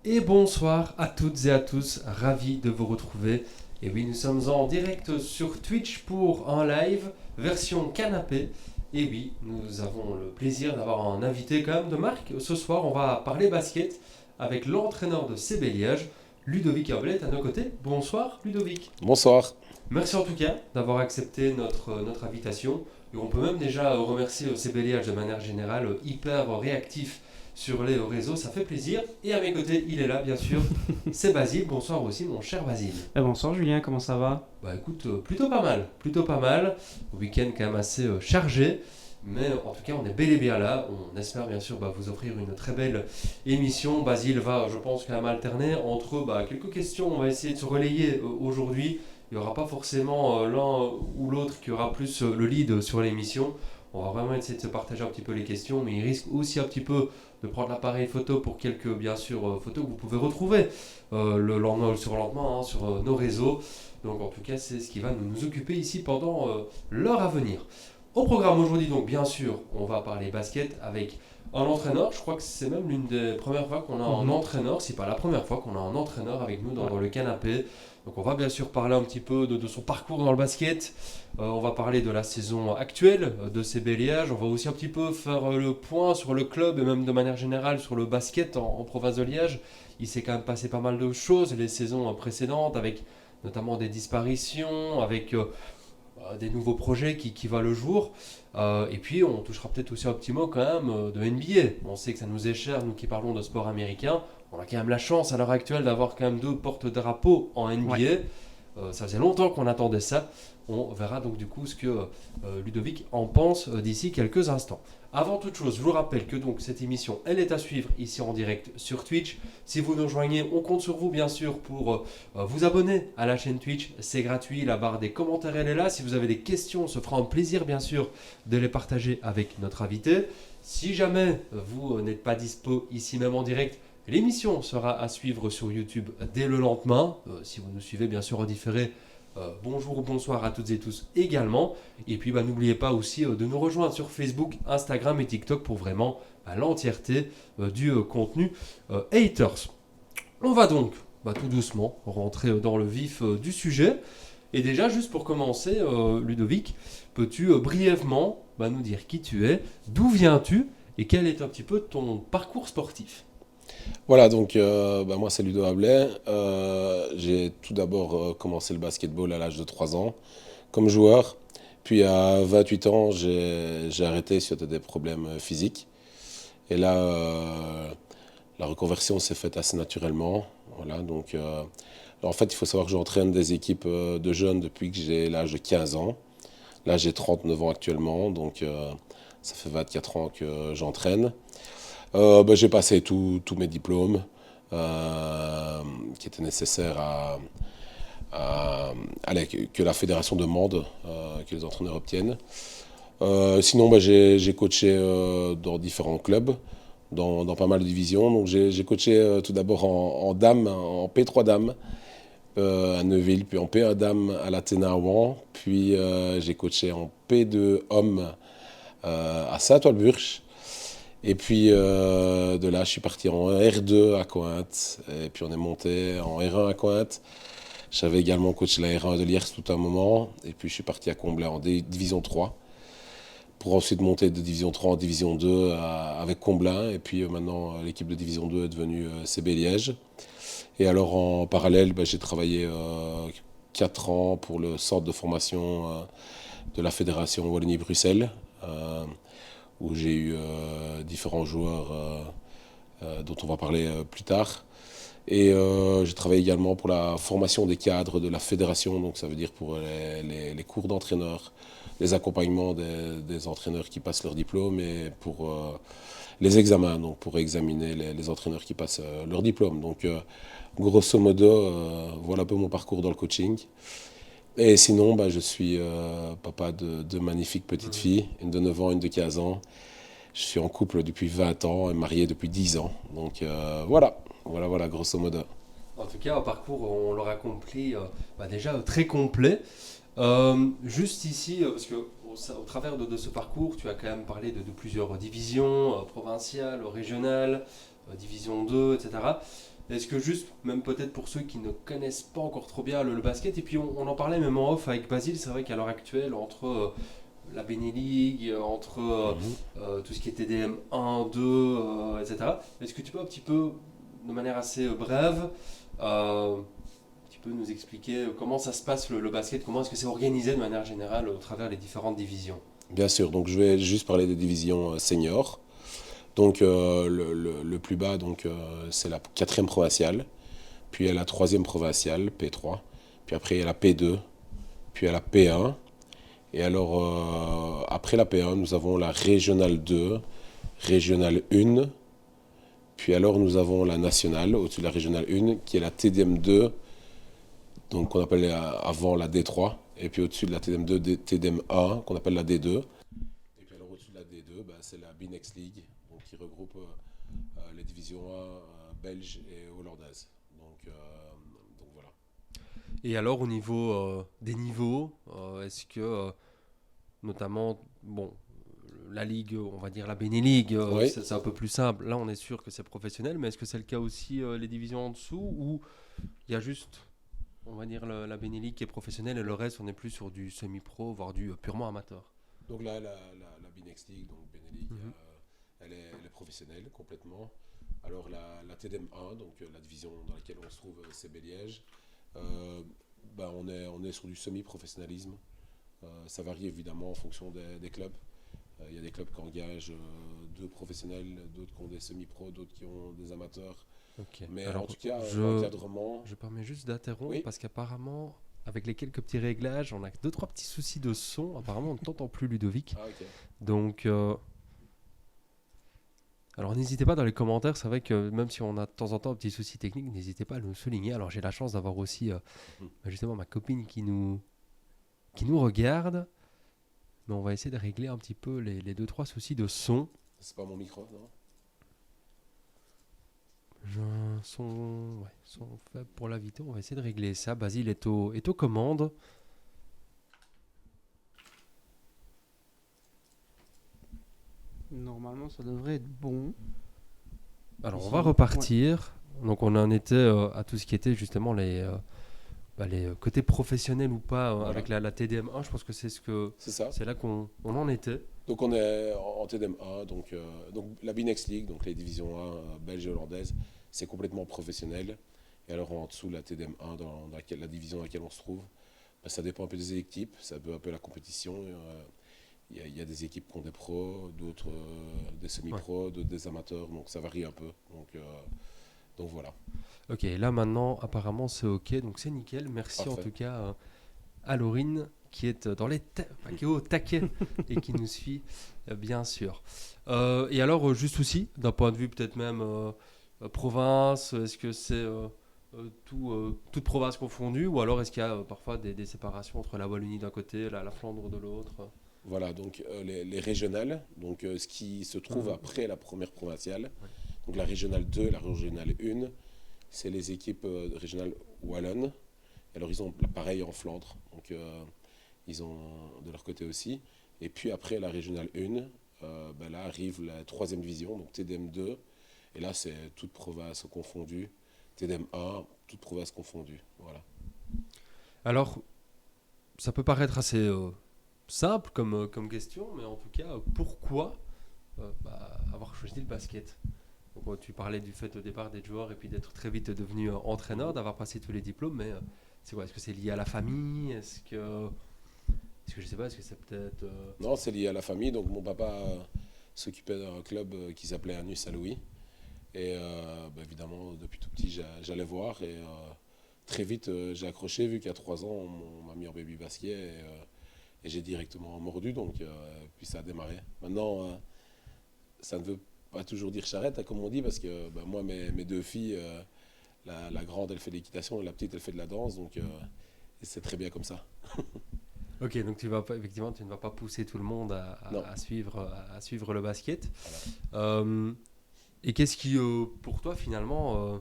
Et bonsoir à toutes et à tous, ravi de vous retrouver. Et oui, nous sommes en direct sur Twitch pour un live version canapé. Et oui, nous avons le plaisir d'avoir un invité quand même de marque. Ce soir, on va parler basket avec l'entraîneur de CB Liège, Ludovic Herbelet, à nos côtés. Bonsoir Ludovic. Bonsoir. Merci en tout cas d'avoir accepté notre invitation. Et on peut même déjà remercier CB Liège de manière générale, hyper réactif sur les réseaux, ça fait plaisir. Et à mes côtés, il est là, bien sûr, c'est Basile. Bonsoir aussi, mon cher Basile. Bonsoir Julien, comment ça va? Bah écoute, plutôt pas mal, plutôt pas mal. Week-end quand même assez chargé. Mais en tout cas, on est bel et bien là. On espère bien sûr vous offrir une très belle émission. Basile va, je pense, quand même alterner entre quelques questions. On va essayer de se relayer aujourd'hui. Il n'y aura pas forcément l'un ou l'autre qui aura plus le lead sur l'émission. On va vraiment essayer de se partager un petit peu les questions, mais il risque aussi un petit peu de prendre l'appareil photo pour quelques, bien sûr, photos que vous pouvez retrouver le lendemain sur le lendemain sur nos réseaux. Donc en tout cas, c'est ce qui va nous occuper ici pendant l'heure à venir. Au programme aujourd'hui, donc bien sûr, on va parler basket avec un entraîneur. Je crois que c'est même l'une des premières fois qu'on a un entraîneur, si pas la première fois qu'on a un entraîneur avec nous dans le canapé. Donc on va bien sûr parler un petit peu de son parcours dans le basket. On va parler de la saison actuelle de CB Liège. On va aussi un petit peu faire le point sur le club et même de manière générale sur le basket en province de Liège. Il s'est quand même passé pas mal de choses les saisons précédentes avec notamment des disparitions, avec des nouveaux projets qui voient le jour. Et puis on touchera peut-être aussi un petit mot quand même de NBA. On sait que ça nous est cher, nous qui parlons de sport américain. On a quand même la chance à l'heure actuelle d'avoir quand même deux porte-drapeaux en NBA. Ouais. Ça faisait longtemps qu'on attendait ça. On verra donc du coup ce que Ludovic en pense d'ici quelques instants. Avant toute chose, je vous rappelle que donc cette émission, elle est à suivre ici en direct sur Twitch. Si vous nous rejoignez, on compte sur vous bien sûr pour vous abonner à la chaîne Twitch. C'est gratuit, la barre des commentaires elle est là. Si vous avez des questions, on se fera un plaisir bien sûr de les partager avec notre invité. Si jamais vous n'êtes pas dispo ici même en direct, l'émission sera à suivre sur YouTube dès le lendemain. Si vous nous suivez bien sûr en différé, bonjour ou bonsoir à toutes et tous également. Et puis n'oubliez pas aussi de nous rejoindre sur Facebook, Instagram et TikTok pour vraiment l'entièreté du contenu Haters. On va donc tout doucement rentrer dans le vif du sujet. Et déjà, juste pour commencer, Ludovic, peux-tu brièvement nous dire qui tu es, d'où viens-tu et quel est un petit peu ton parcours sportif? Voilà, donc moi c'est Ludo Hablet. J'ai tout d'abord commencé le basketball à l'âge de 3 ans comme joueur. Puis à 28 ans, j'ai arrêté suite à des problèmes physiques. Et là, la reconversion s'est faite assez naturellement. Voilà, donc, en fait, il faut savoir que j'entraîne des équipes de jeunes depuis que j'ai l'âge de 15 ans. Là, j'ai 39 ans actuellement, donc ça fait 24 ans que j'entraîne. J'ai passé tous mes diplômes qui étaient nécessaires allez, que la fédération demande, que les entraîneurs obtiennent. Sinon, j'ai coaché dans différents clubs, dans pas mal de divisions. Donc, j'ai coaché tout d'abord en dames, en P3 dames à Neuville, puis en P1 dames à l'Athéna à Rouen. Puis j'ai coaché en P2 hommes à Saint-Ouen-le-Burch. Et puis de là, je suis parti en R2 à Cointe. Et puis on est monté en R1 à Cointe. J'avais également coaché la R1 de Liers tout un moment. Et puis je suis parti à Comblain en Division 3. Pour ensuite monter de Division 3 en Division 2 avec Comblain. Et puis maintenant, l'équipe de Division 2 est devenue CB Liège. Et alors en parallèle, j'ai travaillé 4 ans pour le centre de formation de la Fédération Wallonie-Bruxelles. Où j'ai eu différents joueurs dont on va parler plus tard. Et j'ai travaillé également pour la formation des cadres de la fédération, donc ça veut dire pour les cours d'entraîneurs, les accompagnements des entraîneurs qui passent leur diplôme et pour les examens, donc pour examiner les entraîneurs qui passent leur diplôme. Donc grosso modo, voilà un peu mon parcours dans le coaching. Et sinon, je suis papa de deux magnifiques petites filles, une de 9 ans, une de 15 ans. Je suis en couple depuis 20 ans et marié depuis 10 ans. Donc voilà, grosso modo. En tout cas, un parcours, on l'aura compris, déjà très complet. Juste ici, parce que au travers de ce parcours, tu as quand même parlé de plusieurs divisions, provinciales, régionales, division 2, etc. Est-ce que juste, même peut-être pour ceux qui ne connaissent pas encore trop bien le basket, et puis on en parlait même en off avec Basile, c'est vrai qu'à l'heure actuelle, entre la Benelux, entre Mhm. tout ce qui était TDM 1, 2, etc. Est-ce que tu peux un petit peu, de manière assez brève, un petit peu nous expliquer comment ça se passe le basket, comment est-ce que c'est organisé de manière générale au travers les différentes divisions? Bien sûr, donc je vais juste parler des divisions seniors. Donc le plus bas, donc, c'est la quatrième provinciale, puis il y a la troisième provinciale, P3, puis après il y a la P2, puis il y a la P1. Et alors, après la P1, nous avons la régionale 2, régionale 1, puis alors nous avons la nationale, au-dessus de la régionale 1, qui est la TDM 2, donc qu'on appelait avant la D3, et puis au-dessus de la TDM 2, TDM 1, qu'on appelle la D2. Et puis alors au-dessus de la D2, bah, c'est la B-Next League, donc qui regroupe les divisions 1 belges et hollandaises. Donc voilà. Et alors au niveau des niveaux, est-ce que notamment, bon, la ligue, on va dire la Benelux, Oui, c'est un peu plus simple. Là, on est sûr que c'est professionnel, mais est-ce que c'est le cas aussi les divisions en dessous ou il y a juste, on va dire, la Benelux qui est professionnelle et le reste, on est plus sur du semi-pro, voire du purement amateur? donc là, la B-Next League, donc Benelux, Mhm. elle est professionnelle complètement. Alors la TDM 1, donc la division dans laquelle on se trouve, c'est Liège. Euh, on est sur du semi-professionnalisme. Ça varie évidemment en fonction des clubs. Il y a des clubs qui engagent deux professionnels, d'autres qui ont des semi-pros, d'autres qui ont des amateurs. Ok. Mais en Alors, tout cas, je, l'encadrement, je permets juste d'interrompre oui. parce qu'apparemment, avec les quelques petits réglages, on a deux, trois petits soucis de son. Apparemment, on ne t'entend plus, Ludovic. Ah, ok. Donc, alors n'hésitez pas dans les commentaires, c'est vrai que même si on a de temps en temps un petit souci technique, n'hésitez pas à nous souligner. Alors j'ai la chance d'avoir aussi Mhm. justement ma copine qui nous regarde, mais on va essayer de régler un petit peu les deux trois soucis de son. C'est pas mon micro, non? J'ai un son faible pour la vidéo, on va essayer de régler ça. Basile est aux commandes. Normalement, ça devrait être bon. Alors on Ici. va Ouais. repartir. Donc on en était à tout ce qui était justement les côtés professionnels ou pas Voilà, avec la TDM1. Je pense que c'est ça. c'est là qu'on en était. Donc on est en TDM 1, donc la B-Next League, donc les divisions 1 belges et hollandaises, c'est complètement professionnel. Et alors en dessous, la TDM 1, la division dans laquelle on se trouve, bah, ça dépend un peu des équipes, ça peut un peu la compétition. Il y a des équipes qui ont des pros, d'autres des Ouais. semi-pros, d'autres des amateurs, donc ça varie un peu. Donc voilà. Ok, là maintenant, apparemment c'est ok, donc c'est nickel. Merci en Parfait. tout cas à Laurine qui est enfin, qui est au taquet et qui nous suit, bien sûr. Et alors, juste aussi, d'un point de vue peut-être même province, est-ce que c'est toute province confondue ou alors est-ce qu'il y a parfois des séparations entre la Wallonie d'un côté, la Flandre de l'autre? Voilà, donc les régionales, donc ce qui se trouve Mhm. après la première provinciale, Ouais. donc la régionale 2 et la régionale 1, c'est les équipes régionales wallonnes. Alors ils ont pareil en Flandre, donc ils ont de leur côté aussi. Et puis après la régionale 1, ben là arrive la troisième division, donc TDM 2. Et là c'est toute province confondue. TDM 1, toute province confondue. Voilà. Alors, ça peut paraître assez simple comme question, mais en tout cas, pourquoi avoir choisi le basket? Donc, tu parlais du fait au départ d'être joueur et puis d'être très vite devenu entraîneur, Mhm. d'avoir passé tous les diplômes, mais c'est quoi? Est-ce que c'est lié à la famille? Est-ce que je sais pas, est-ce que c'est peut-être. Non, c'est lié à la famille. Donc mon papa s'occupait d'un club qui s'appelait Anus à Louis. Et ben, évidemment, depuis tout petit, j'allais voir. Et très vite, j'ai accroché, vu qu'à 3 ans, on m'a mis en baby basket. Et j'ai directement mordu. Donc, puis ça a démarré. Maintenant, ça ne veut pas toujours dire charrette, hein, comme on dit, parce que ben, moi, mes deux filles, la grande, elle fait de l'équitation et la petite, elle fait de la danse. Donc, et c'est très bien comme ça. Ok, donc tu vas pas, effectivement, tu ne vas pas pousser tout le monde à, Non, à- à suivre, le basket. voilà. Euh, et qu'est-ce qui, pour toi, finalement,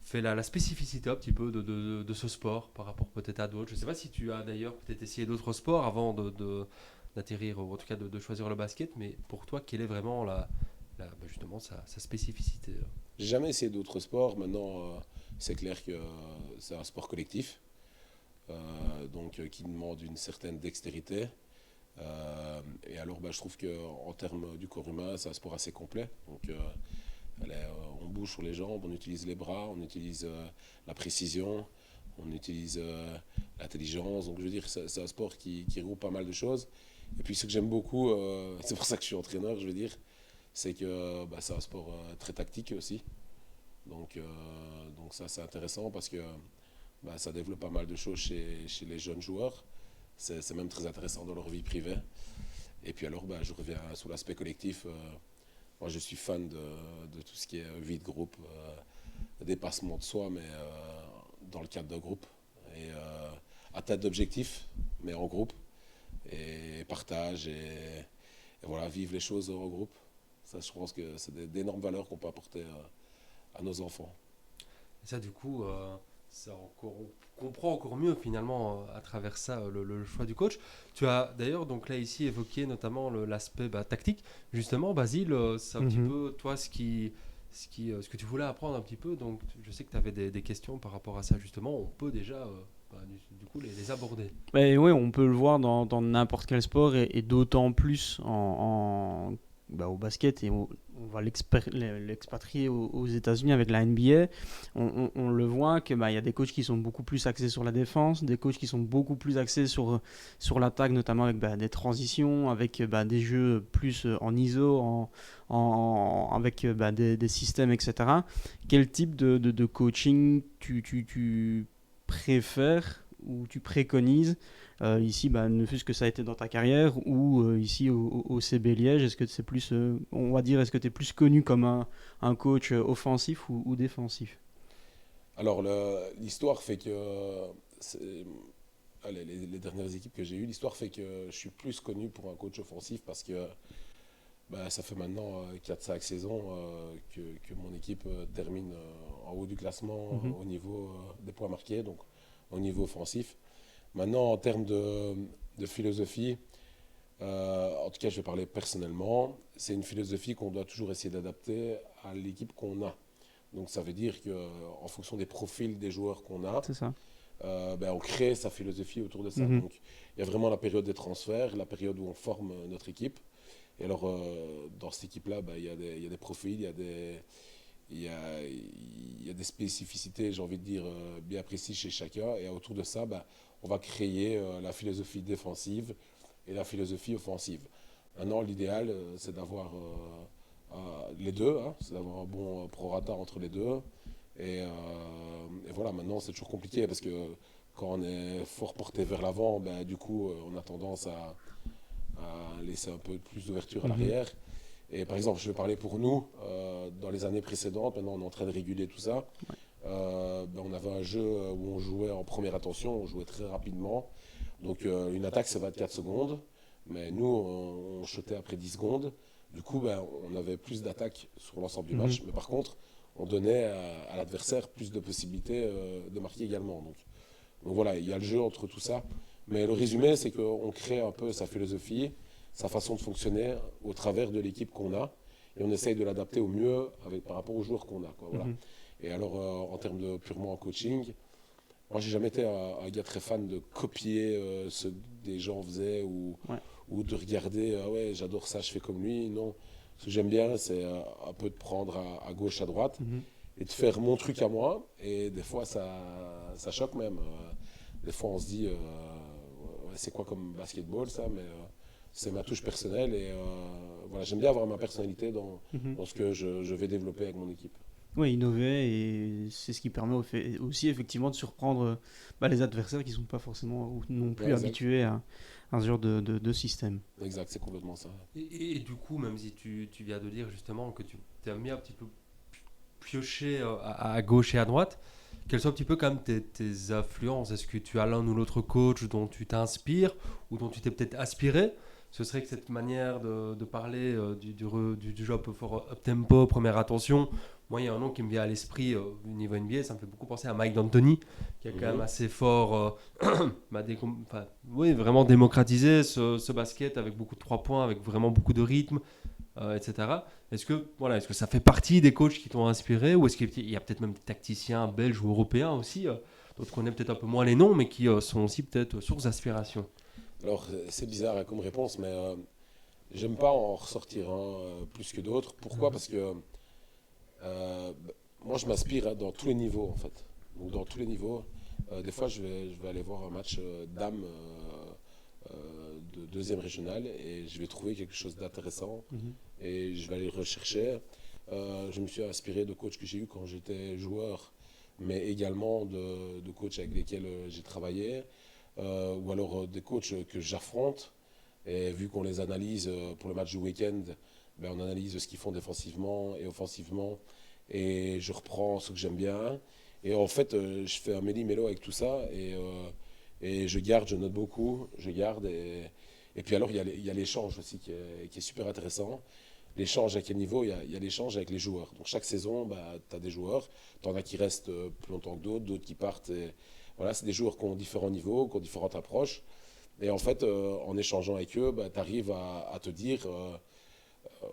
fait la spécificité un petit peu de ce sport par rapport peut-être à d'autres? Je ne sais pas si tu as d'ailleurs peut-être essayé d'autres sports avant d'atterrir, ou en tout cas de choisir le basket, mais pour toi, quelle est vraiment la justement sa spécificité. J'ai jamais essayé d'autres sports. Maintenant, c'est clair que c'est un sport collectif, qui demande une certaine dextérité. Et alors, je trouve qu'en termes du corps humain, c'est un sport assez complet. On bouge sur les jambes, on utilise les bras, on utilise la précision, on utilise l'intelligence. Donc, je veux dire, c'est un sport qui regroupe pas mal de choses. Et puis, ce que j'aime beaucoup, c'est pour ça que je suis entraîneur, je veux dire, c'est que c'est un sport très tactique aussi. Donc ça, c'est intéressant parce que ça développe pas mal de choses chez les jeunes joueurs. C'est même très intéressant dans leur vie privée. Et puis alors, je reviens sur l'aspect collectif. Moi, je suis fan de tout ce qui est vie de groupe, dépassement de soi, mais dans le cadre d'un groupe. Et atteinte d'objectifs, mais en groupe. Et partage, et voilà, vivre les choses en groupe. Ça, je pense que c'est d'énormes valeurs qu'on peut apporter à nos enfants. Et ça, du coup, on comprend encore mieux finalement à travers ça le choix du coach. Tu as d'ailleurs donc là ici évoqué notamment l'aspect tactique. Justement, Basile, c'est un petit peu toi ce que tu voulais apprendre un petit peu. Donc, je sais que tu avais des questions par rapport à ça justement. On peut déjà du coup les aborder. Oui, on peut le voir dans n'importe quel sport et d'autant plus au basket, et on va l'expatrier aux États-Unis avec la NBA. On le voit qu'il y a des coachs qui sont beaucoup plus axés sur la défense, des coachs qui sont beaucoup plus axés sur l'attaque, notamment avec des transitions, avec des jeux plus en ISO, avec des systèmes, etc. Quel type de coaching tu préfères ou tu préconises ici, ne fût-ce que ça a été dans ta carrière, ou ici au CB Liège? Est-ce que c'est plus, est-ce que tu es plus connu comme un coach offensif ou défensif? Alors, l'histoire fait que les dernières équipes que j'ai eues, l'histoire fait que je suis plus connu pour un coach offensif parce que ça fait maintenant 4-5 saisons que mon équipe termine en haut du classement au niveau des points marqués, donc au niveau offensif. Maintenant, en termes de philosophie, en tout cas, je vais parler personnellement, c'est une philosophie qu'on doit toujours essayer d'adapter à l'équipe qu'on a. Donc, ça veut dire qu'en fonction des profils des joueurs qu'on a, c'est ça. On crée sa philosophie autour de ça. Donc, il y a vraiment la période des transferts, la période où on forme notre équipe. Et alors, dans cette équipe-là, il y a des profils, il y a des spécificités, j'ai envie de dire, bien précises chez chacun. Et autour de ça, on va créer la philosophie défensive et la philosophie offensive. Maintenant, l'idéal, c'est d'avoir les deux, c'est d'avoir un bon prorata entre les deux. Et voilà, maintenant, c'est toujours compliqué parce que quand on est fort porté vers l'avant, du coup, on a tendance à laisser un peu plus d'ouverture à l'arrière. Et par exemple, je vais parler pour nous, dans les années précédentes, maintenant on est en train de réguler tout ça. On avait un jeu où on jouait en première intention, on jouait très rapidement. Donc une attaque c'est 24 secondes, mais nous on chutait après 10 secondes. Du coup, on avait plus d'attaques sur l'ensemble du match, mais par contre, on donnait à l'adversaire plus de possibilités de marquer également. Donc voilà, il y a le jeu entre tout ça. Mais le résumé, c'est qu'on crée un peu sa philosophie, sa façon de fonctionner au travers de l'équipe qu'on a, et on essaye de l'adapter au mieux par rapport aux joueurs qu'on a. Voilà. Et alors, en termes de purement en coaching, moi, j'ai jamais été un gars très fan de copier ce que des gens faisaient ou de regarder, j'adore ça, je fais comme lui. Non, ce que j'aime bien, c'est un peu de prendre à gauche, à droite, et de faire mon truc à moi. Et des fois, ça choque même. Des fois, on se dit, c'est quoi comme basketball, ça, mais c'est ma touche personnelle. Et voilà, j'aime bien avoir ma personnalité dans ce que je vais développer avec mon équipe. Oui, innover, et c'est ce qui permet aussi effectivement de surprendre les adversaires qui ne sont pas forcément non plus habitués à ce genre de système. Exact, c'est complètement ça. Et du coup, même si tu viens de dire justement que tu aimes bien un petit peu piocher à gauche et à droite, quelles sont un petit peu quand même tes influences? Est-ce que tu as l'un ou l'autre coach dont tu t'inspires ou dont tu t'es peut-être aspiré? Ce serait que cette manière de parler du jeu un peu fort up-tempo, première attention, moi il y a un nom qui me vient à l'esprit au niveau NBA, ça me fait beaucoup penser à Mike D'Antoni, qui est quand même assez fort, vraiment démocratisé ce basket avec beaucoup de 3 points, avec vraiment beaucoup de rythme, etc. Est-ce que ça fait partie des coachs qui t'ont inspiré ou est-ce qu'il y a peut-être même des tacticiens belges ou européens aussi, dont on connaît peut-être un peu moins les noms, mais qui sont aussi peut-être source d'inspiration? Alors, c'est bizarre comme réponse, mais j'aime pas en ressortir plus que d'autres. Pourquoi? Parce que moi, je m'inspire dans tous les niveaux, en fait. Donc, dans tous les niveaux. Des fois, je vais aller voir un match dames de deuxième régionale et je vais trouver quelque chose d'intéressant Mhm. et je vais aller le rechercher. Je me suis inspiré de coachs que j'ai eu quand j'étais joueur, mais également de coachs avec lesquels j'ai travaillé, ou alors des coachs que j'affronte. Et vu qu'on les analyse pour le match du week-end, ben on analyse ce qu'ils font défensivement et offensivement. Et je reprends ce que j'aime bien. Et en fait, je fais un méli-mélo avec tout ça. Et je garde, je note beaucoup. Je garde. Et puis alors, il y a l'échange aussi qui est super intéressant. L'échange à quel niveau? Il y a l'échange avec les joueurs. Donc chaque saison, bah, tu as des joueurs. Tu en as qui restent plus longtemps que d'autres, d'autres qui partent. Et voilà, c'est des joueurs qui ont différents niveaux, qui ont différentes approches. Et en fait, en échangeant avec eux, bah, tu arrives à te dire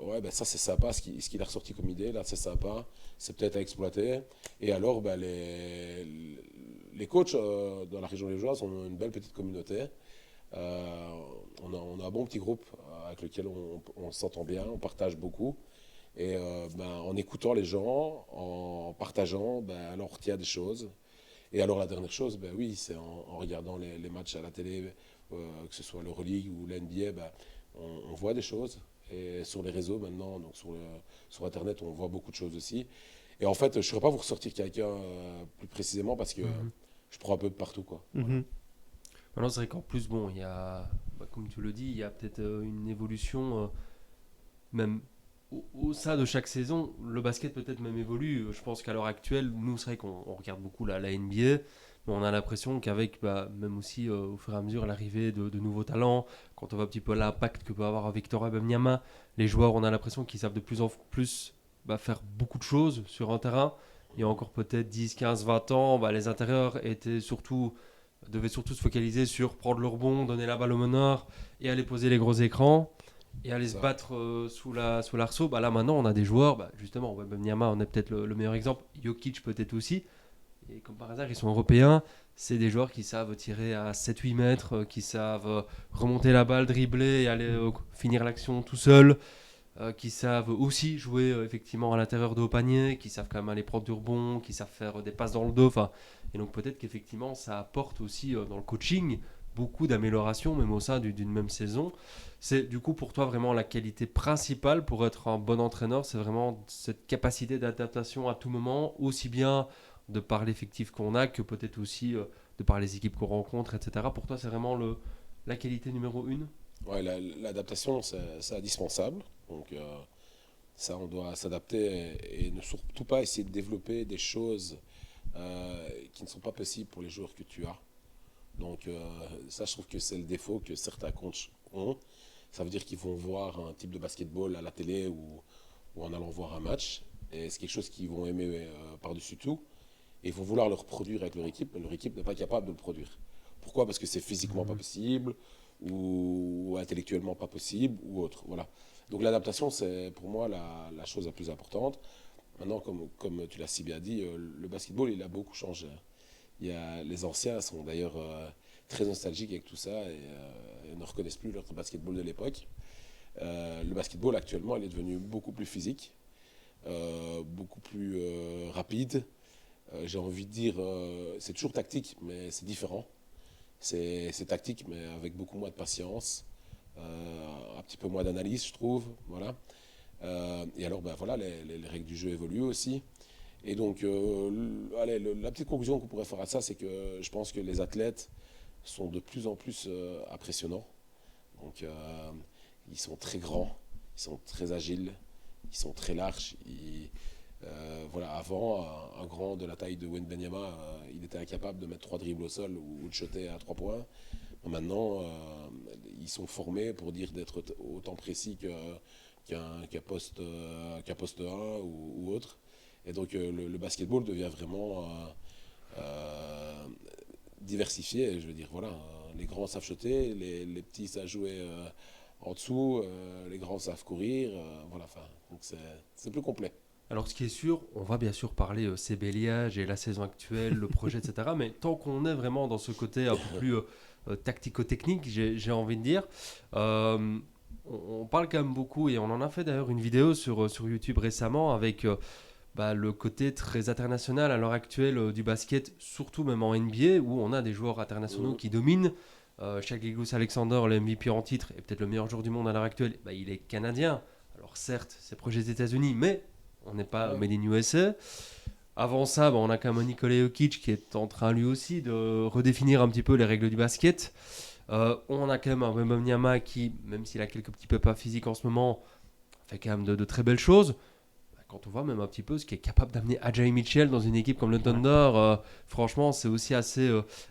ouais, bah, ça c'est sympa, ce qu'il a ressorti comme idée, là c'est sympa, c'est peut-être à exploiter. Et alors, bah, les coachs dans la région liégeoise ont une belle petite communauté. On a un bon petit groupe avec lequel on s'entend bien, on partage beaucoup. Et ben, en écoutant les gens, en partageant, ben, alors on retient des choses. Et alors la dernière chose, ben oui, c'est en regardant les matchs à la télé, que ce soit l'Euroleague ou l'NBA, ben, on voit des choses. Et sur les réseaux maintenant, donc sur Internet, on voit beaucoup de choses aussi. Et en fait, je ne saurais pas vous ressortir quelqu'un plus précisément parce que Mhm. je prends un peu de partout, quoi. Voilà. Mhm. Maintenant, c'est vrai qu'en plus, bon, il y a, comme tu le dis, il y a peut-être une évolution, même au sein de chaque saison. Le basket peut-être même évolue. Je pense qu'à l'heure actuelle, nous, c'est vrai qu'on regarde beaucoup la NBA, mais on a l'impression qu'avec, même aussi au fur et à mesure, l'arrivée de nouveaux talents, quand on voit un petit peu l'impact que peut avoir Victor Wembanyama, les joueurs, on a l'impression qu'ils savent de plus en plus faire beaucoup de choses sur un terrain. Il y a encore peut-être 10, 15, 20 ans, les intérieurs devaient surtout se focaliser sur prendre le rebond, donner la balle au meneur et aller poser les gros écrans et aller C'est se ça. battre sous l'arceau. Là maintenant on a des joueurs, justement, Wembanyama on est peut-être le meilleur exemple, Jokic peut-être aussi, et comme par hasard ils sont européens, c'est des joueurs qui savent tirer à 7-8 mètres, qui savent remonter la balle, dribbler et aller finir l'action tout seul, qui savent aussi jouer effectivement à l'intérieur de haut panier, qui savent quand même aller prendre du rebond, qui savent faire des passes dans le dos. Et donc peut-être qu'effectivement ça apporte aussi dans le coaching beaucoup d'améliorations, même au sein d'une même saison. C'est du coup pour toi vraiment la qualité principale pour être un bon entraîneur, c'est vraiment cette capacité d'adaptation à tout moment, aussi bien de par l'effectif qu'on a que peut-être aussi de par les équipes qu'on rencontre, etc. Pour toi c'est vraiment la qualité numéro une. Ouais, l'adaptation, c'est indispensable. Donc, ça, on doit s'adapter et ne surtout pas essayer de développer des choses qui ne sont pas possibles pour les joueurs que tu as. Donc, ça, je trouve que c'est le défaut que certains coachs ont. Ça veut dire qu'ils vont voir un type de basketball à la télé ou en allant voir un match. Et c'est quelque chose qu'ils vont aimer par-dessus tout. Et ils vont vouloir le reproduire avec leur équipe, mais leur équipe n'est pas capable de le produire. Pourquoi? Parce que c'est physiquement pas possible, ou intellectuellement pas possible, ou autre. Voilà. Donc l'adaptation, c'est pour moi la chose la plus importante. Maintenant, comme tu l'as si bien dit, le basketball, il a beaucoup changé. Les anciens sont d'ailleurs très nostalgiques avec tout ça et ne reconnaissent plus leur basketball de l'époque. Le basketball actuellement, il est devenu beaucoup plus physique, beaucoup plus rapide. J'ai envie de dire, c'est toujours tactique, mais c'est différent. C'est tactique, mais avec beaucoup moins de patience, un petit peu moins d'analyse, je trouve. Voilà. Et alors, ben voilà, les règles du jeu évoluent aussi. Et donc, allez, la petite conclusion qu'on pourrait faire à ça, c'est que je pense que les athlètes sont de plus en plus impressionnants. Donc, ils sont très grands, ils sont très agiles, ils sont très larges. Voilà, avant, un grand de la taille de Wembanyama, il était incapable de mettre 3 dribbles au sol ou de shotter à 3 points. Maintenant, ils sont formés pour dire d'être autant précis qu'un poste 1 ou autre. Et donc le basketball devient vraiment diversifié. Je veux dire, voilà, les grands savent shotter, les petits savent jouer En dessous, les grands savent courir. Voilà, enfin, donc c'est plus complet. Alors, ce qui est sûr, on va bien sûr parler Sébéliage et la saison actuelle, le projet, etc. Mais tant qu'on est vraiment dans ce côté un peu plus tactico-technique, j'ai envie de dire, on parle quand même beaucoup, et on en a fait d'ailleurs une vidéo sur YouTube récemment avec le côté très international à l'heure actuelle du basket, surtout même en NBA, où on a des joueurs internationaux qui dominent. Shai Gilgeous-Alexander, le MVP en titre, et peut-être le meilleur joueur du monde à l'heure actuelle, il est canadien. Alors certes, c'est projet des États-Unis, mais on n'est pas Ouais. made in USA. Avant ça, on a quand même Nikola Jokic qui est en train lui aussi de redéfinir un petit peu les règles du basket. On a quand même un Wembanyama qui, même s'il a quelques petits peu pas physiques en ce moment, fait quand même de très belles choses. Quand on voit même un petit peu ce qui est capable d'amener Ajay Mitchell dans une équipe comme le Thunder, franchement, c'est aussi assez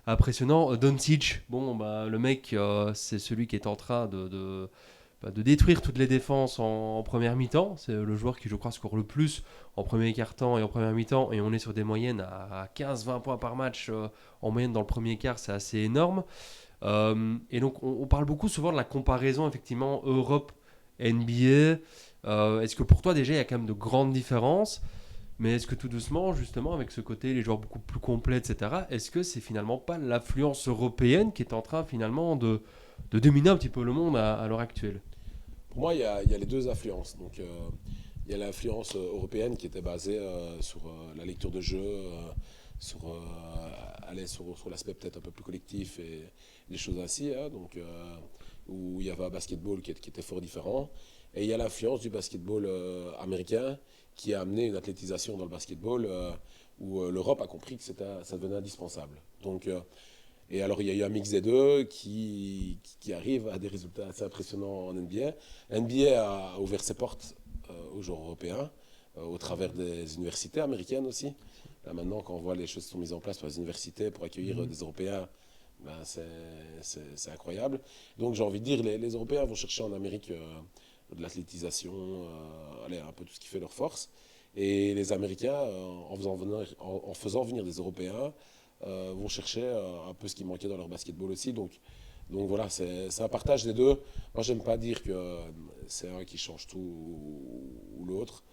impressionnant. Doncic, le mec, c'est celui qui est en train de détruire toutes les défenses en première mi-temps. C'est le joueur qui, je crois, score le plus en premier quart-temps et en première mi-temps. Et on est sur des moyennes à 15-20 points par match en moyenne dans le premier quart. C'est assez énorme. Et donc, on parle beaucoup souvent de la comparaison, effectivement, Europe-NBA. Est-ce que pour toi, déjà, il y a quand même de grandes différences? Mais est-ce que tout doucement, justement, avec ce côté, les joueurs beaucoup plus complets, etc., est-ce que c'est finalement pas l'affluence européenne qui est en train, finalement, de dominer un petit peu le monde à l'heure actuelle? Pour moi, il y a les deux influences. Donc, il y a l'influence européenne qui était basée sur la lecture de jeu, sur, sur l'aspect peut-être un peu plus collectif et des choses ainsi. Hein. Donc, où il y avait un basketball qui était fort différent. Et il y a l'influence du basketball américain qui a amené une athlétisation dans le basketball où l'Europe a compris que ça devenait indispensable. Donc, et alors, il y a eu un mix des deux qui arrive à des résultats assez impressionnants en NBA. NBA a ouvert ses portes aux joueurs européens au travers des universités américaines aussi. Là, maintenant, quand on voit les choses qui sont mises en place par les universités pour accueillir des Européens, c'est incroyable. Donc, j'ai envie de dire, les Européens vont chercher en Amérique de l'athlétisation, un peu tout ce qui fait leur force. Et les Américains, en faisant venir des Européens, vont chercher un peu ce qui manquait dans leur basketball aussi. Donc voilà, c'est un partage des deux. Moi, j'aime pas dire que c'est un qui change tout ou l'autre.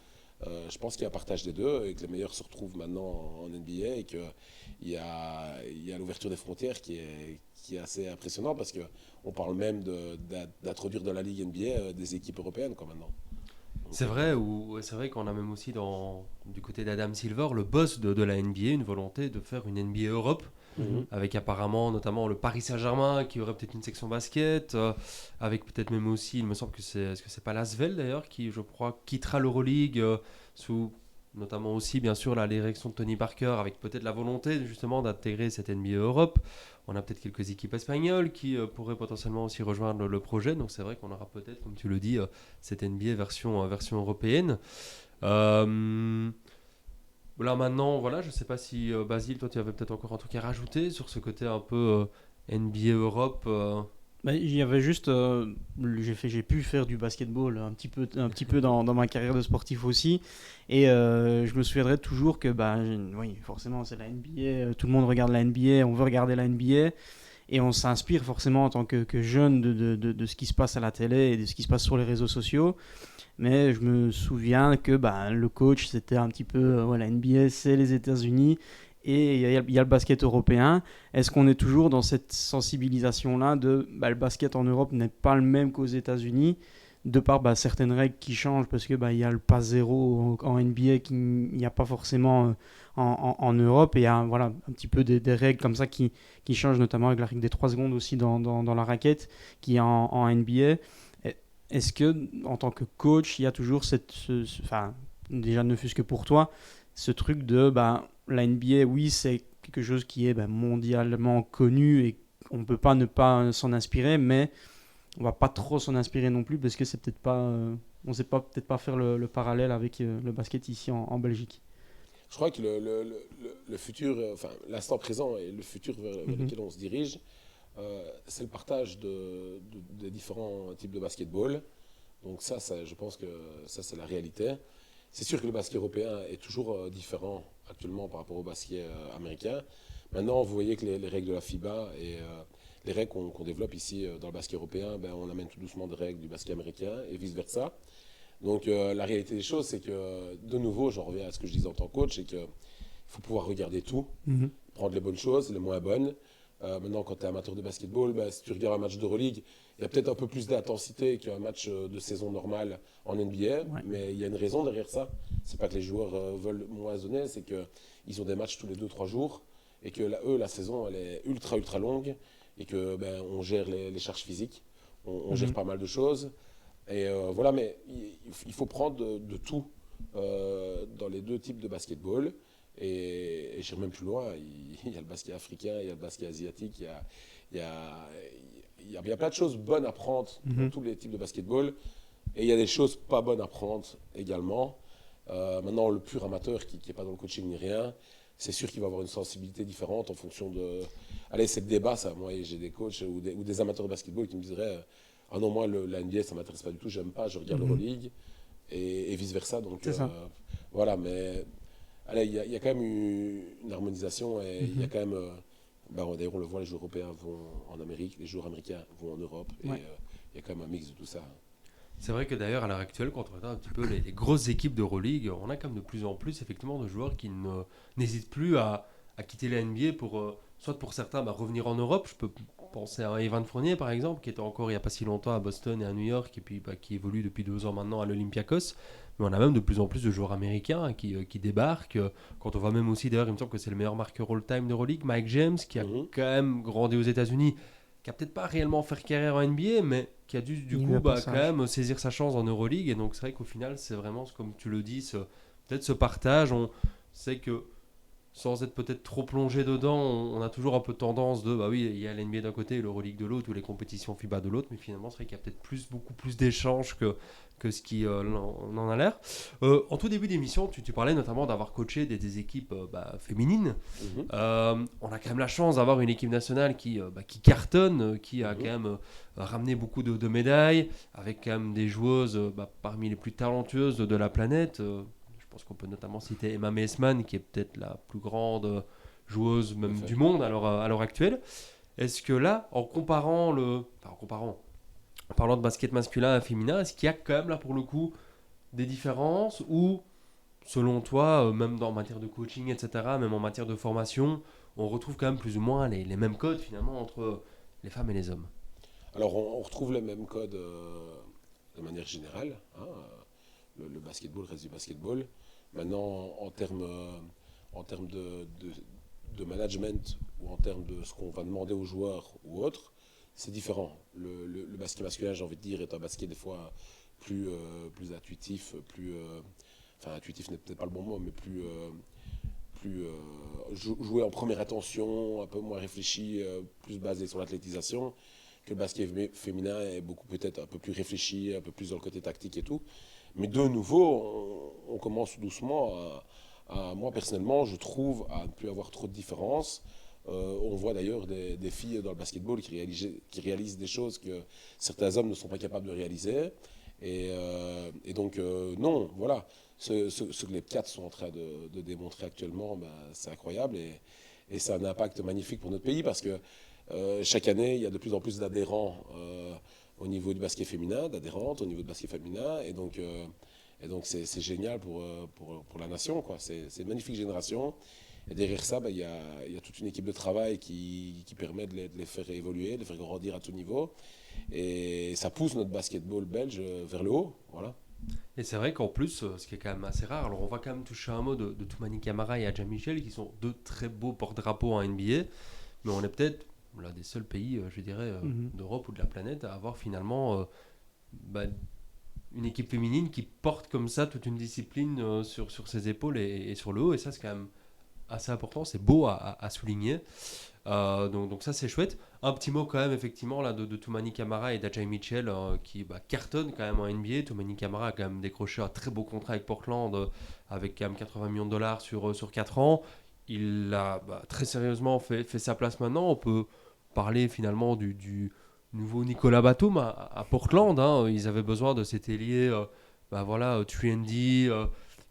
Je pense qu'il y a un partage des deux et que les meilleurs se retrouvent maintenant en NBA et qu'il y a l'ouverture des frontières qui est assez impressionnant parce qu'on parle même d'introduire dans la Ligue NBA des équipes européennes comme maintenant. Donc, C'est vrai qu'on a même aussi du côté d'Adam Silver, le boss de la NBA, une volonté de faire une NBA Europe, mhm. avec apparemment notamment le Paris Saint-Germain qui aurait peut-être une section basket, avec peut-être même aussi, il me semble que est-ce que c'est pas l'Asvel d'ailleurs qui, je crois, quittera l'Euroleague sous notamment aussi bien sûr la direction de Tony Parker, avec peut-être la volonté justement d'intégrer cette NBA Europe. On a peut-être quelques équipes espagnoles qui pourraient potentiellement aussi rejoindre le projet, donc c'est vrai qu'on aura peut-être, comme tu le dis, cette NBA version européenne. Euh, Là maintenant, voilà, je sais pas si Basile, toi tu avais peut-être encore un truc à rajouter sur ce côté un peu NBA Europe. Il y avait juste, j'ai pu faire du basketball un petit peu dans ma carrière de sportif aussi, et je me souviendrai toujours que, oui, forcément c'est la NBA, tout le monde regarde la NBA, on veut regarder la NBA, et on s'inspire forcément en tant que jeune de ce qui se passe à la télé et de ce qui se passe sur les réseaux sociaux. Mais je me souviens que le coach, c'était un petit peu, la NBA, c'est les États-Unis et il y a le basket européen. Est-ce qu'on est toujours dans cette sensibilisation-là de le basket en Europe n'est pas le même qu'aux États-Unis, de par certaines règles qui changent, parce que il y a le pas zéro en NBA qu'il n'y a pas forcément en Europe, et il y a voilà, un petit peu des règles comme ça qui changent, notamment avec la règle des 3 secondes aussi dans la raquette qui est en NBA. Est-ce que, en tant que coach, il y a toujours enfin, déjà ne fût-ce que pour toi, ce truc de la NBA, oui, c'est quelque chose qui est mondialement connu et on ne peut pas ne pas s'en inspirer, mais on va pas trop s'en inspirer non plus parce que c'est peut-être pas, on sait pas peut-être pas faire le parallèle avec le basket ici en Belgique. je crois que le futur, enfin l'instant présent et le futur vers Mhm. lequel on se dirige, c'est le partage des différents types de basketball. Donc je pense que ça, c'est la réalité. C'est sûr que le basket européen est toujours différent actuellement par rapport au basket américain. Maintenant, vous voyez que les règles de la FIBA et les règles qu'on développe ici dans le basket européen, on amène tout doucement des règles du basket américain et vice-versa. Donc la réalité des choses, c'est que, de nouveau, j'en reviens à ce que je disais en tant que coach, c'est qu'il faut pouvoir regarder tout, prendre les bonnes choses, les moins bonnes. Maintenant, quand tu es amateur de basketball, si tu regardes un match d'Euroleague, il y a peut-être un peu plus d'intensité qu'un match de saison normale en NBA, mais il y a une raison derrière ça. C'est pas que les joueurs veulent moissonner, c'est qu'ils ont des matchs tous les 2-3 jours et que la saison, elle est ultra, ultra longue et que on gère les charges physiques, on gère pas mal de choses. Et voilà, mais il faut prendre de tout dans les deux types de basketball. Et je vais même plus loin, il y a le basket africain, il y a le basket asiatique, il y a plein de choses bonnes à prendre dans tous les types de basketball. Et il y a des choses pas bonnes à prendre également. Maintenant, le pur amateur qui n'est pas dans le coaching ni rien, c'est sûr qu'il va avoir une sensibilité différente en fonction de... Allez, c'est le débat, ça. Moi, j'ai des coachs ou des amateurs de basketball qui me diraient ah non, moi, la NBA, ça ne m'intéresse pas du tout, j'aime pas, je regarde l'Euroleague et vice-versa. Donc, voilà, mais... Allez, il y a quand même une harmonisation et il y a quand même... d'ailleurs, on le voit, les joueurs européens vont en Amérique, les joueurs américains vont en Europe. Et il y a quand même un mix de tout ça. C'est vrai que d'ailleurs, à l'heure actuelle, quand on regarde un petit peu les grosses équipes d'Euroleague, on a quand même de plus en plus effectivement de joueurs qui n'hésitent plus à quitter la NBA pour, soit pour certains, revenir en Europe. Je peux penser à Evan Fournier, par exemple, qui était encore il n'y a pas si longtemps à Boston et à New York, et puis qui évolue depuis 2 ans maintenant à l'Olympiakos. Mais on a même de plus en plus de joueurs américains qui débarquent. Quand on voit même aussi, d'ailleurs, il me semble que c'est le meilleur marqueur all-time d'Euroleague, Mike James, qui a quand même grandi aux États-Unis, qui a peut-être pas réellement fait carrière en NBA, mais qui a dû du coup quand même saisir sa chance en Euroleague. Et donc c'est vrai qu'au final, c'est vraiment, comme tu le dis, peut-être ce partage. On sait que sans être peut-être trop plongé dedans, on a toujours un peu tendance de, oui, il y a l'NBA d'un côté et l'Euroleague de l'autre, ou les compétitions FIBA de l'autre, mais finalement, c'est vrai qu'il y a peut-être beaucoup plus d'échanges que ce qui en a l'air. En tout début d'émission, tu parlais notamment d'avoir coaché des équipes féminines. On a quand même la chance d'avoir une équipe nationale qui cartonne, qui a quand même ramené beaucoup de médailles, avec quand même des joueuses parmi les plus talentueuses de la planète. Je pense qu'on peut notamment citer Emma Meesman, qui est peut-être la plus grande joueuse même du monde à l'heure actuelle. Est-ce que là, en parlant de basket masculin et féminin, est-ce qu'il y a quand même là pour le coup des différences ou, selon toi, même en matière de coaching, etc., même en matière de formation, on retrouve quand même plus ou moins les mêmes codes finalement entre les femmes et les hommes? Alors on retrouve les mêmes codes de manière générale. Le basketball reste du basketball. Maintenant, en termes de management ou en termes de ce qu'on va demander aux joueurs ou autres, c'est différent. Le basket masculin, j'ai envie de dire, est un basket des fois plus intuitif, enfin intuitif n'est peut-être pas le bon mot, mais plus joué en première intention, un peu moins réfléchi, plus basé sur l'athlétisation, que le basket féminin est beaucoup peut-être un peu plus réfléchi, un peu plus dans le côté tactique et tout. Mais de nouveau, on commence doucement moi personnellement, je trouve à ne plus avoir trop de différences. On voit d'ailleurs des filles dans le basketball qui réalisent des choses que certains hommes ne sont pas capables de réaliser. Et donc, non, voilà. Ce que les quatre sont en train de démontrer actuellement, c'est incroyable. Et c'est un impact magnifique pour notre pays parce que chaque année, il y a de plus en plus d'adhérents au niveau du basket féminin, d'adhérentes au niveau du basket féminin. Et donc c'est génial pour la nation, quoi. C'est une magnifique génération. Et derrière ça, il y a toute une équipe de travail qui permet de les faire évoluer, de les faire grandir à tout niveau. Et ça pousse notre basketball belge vers le haut. Voilà. Et c'est vrai qu'en plus, ce qui est quand même assez rare, alors on va quand même toucher un mot de Toumani Camara et Adja Michel, qui sont deux très beaux porte-drapeaux en NBA, mais on est peut-être l'un des seuls pays, je dirais, d'Europe ou de la planète à avoir finalement une équipe féminine qui porte comme ça toute une discipline sur ses épaules et sur le haut, et ça c'est quand même assez important, c'est beau à souligner. Donc ça c'est chouette. Un petit mot quand même effectivement là de Toumani Camara et d'Ajay Mitchell qui cartonnent quand même en NBA. Toumani Camara a quand même décroché un très beau contrat avec Portland avec quand même 80 millions de dollars sur 4 ans. Il a très sérieusement fait sa place maintenant. On peut parler finalement du nouveau Nicolas Batum à Portland. Ils avaient besoin de cet ailier 3&D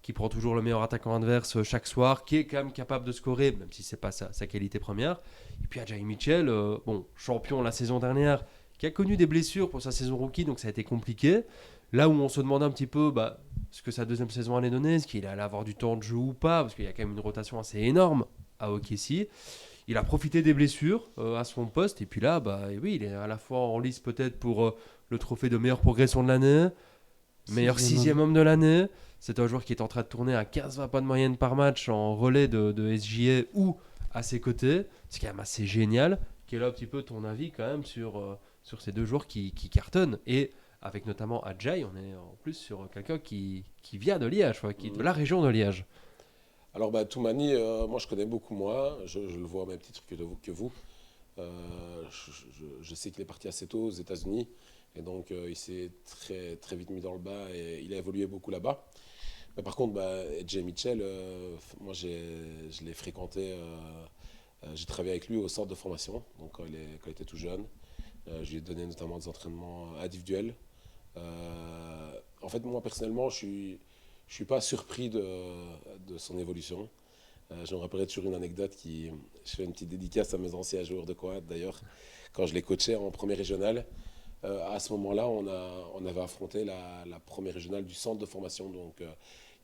qui prend toujours le meilleur attaquant adverse chaque soir, qui est quand même capable de scorer, même si c'est pas sa qualité première. Et puis Ajay Mitchell, champion la saison dernière, qui a connu des blessures pour sa saison rookie, donc ça a été compliqué. Là où on se demandait un petit peu ce que sa deuxième saison allait donner, est-ce qu'il allait avoir du temps de jeu ou pas, parce qu'il y a quand même une rotation assez énorme à OKC. Il a profité des blessures à son poste, et puis là, oui, il est à la fois en lice peut-être pour le trophée de meilleure progression de l'année, meilleur sixième homme de l'année. C'est un joueur qui est en train de tourner à 15-20 points de moyenne par match en relais de SGA ou à ses côtés. C'est quand même assez génial. Quel est un petit peu ton avis quand même sur ces deux joueurs qui cartonnent, et avec notamment Ajay, on est en plus sur quelqu'un qui vient de Liège, qui est de la région de Liège. Alors, Toumani, moi je connais beaucoup moins, je le vois au même titre que vous. Je sais qu'il est parti assez tôt aux États-Unis, et donc il s'est très, très vite mis dans le bas et il a évolué beaucoup là-bas. Mais par contre, Ajay Mitchell, moi je l'ai fréquenté, j'ai travaillé avec lui au centre de formation, donc quand il était tout jeune. Je lui ai donné notamment des entraînements individuels. En fait, moi personnellement, je suis pas surpris de son évolution. Je me rappellerai toujours une anecdote je fais une petite dédicace à mes anciens joueurs de Coat d'ailleurs. Quand je les coachais en première régionale, à ce moment-là, on avait affronté la première régionale du centre de formation. Donc,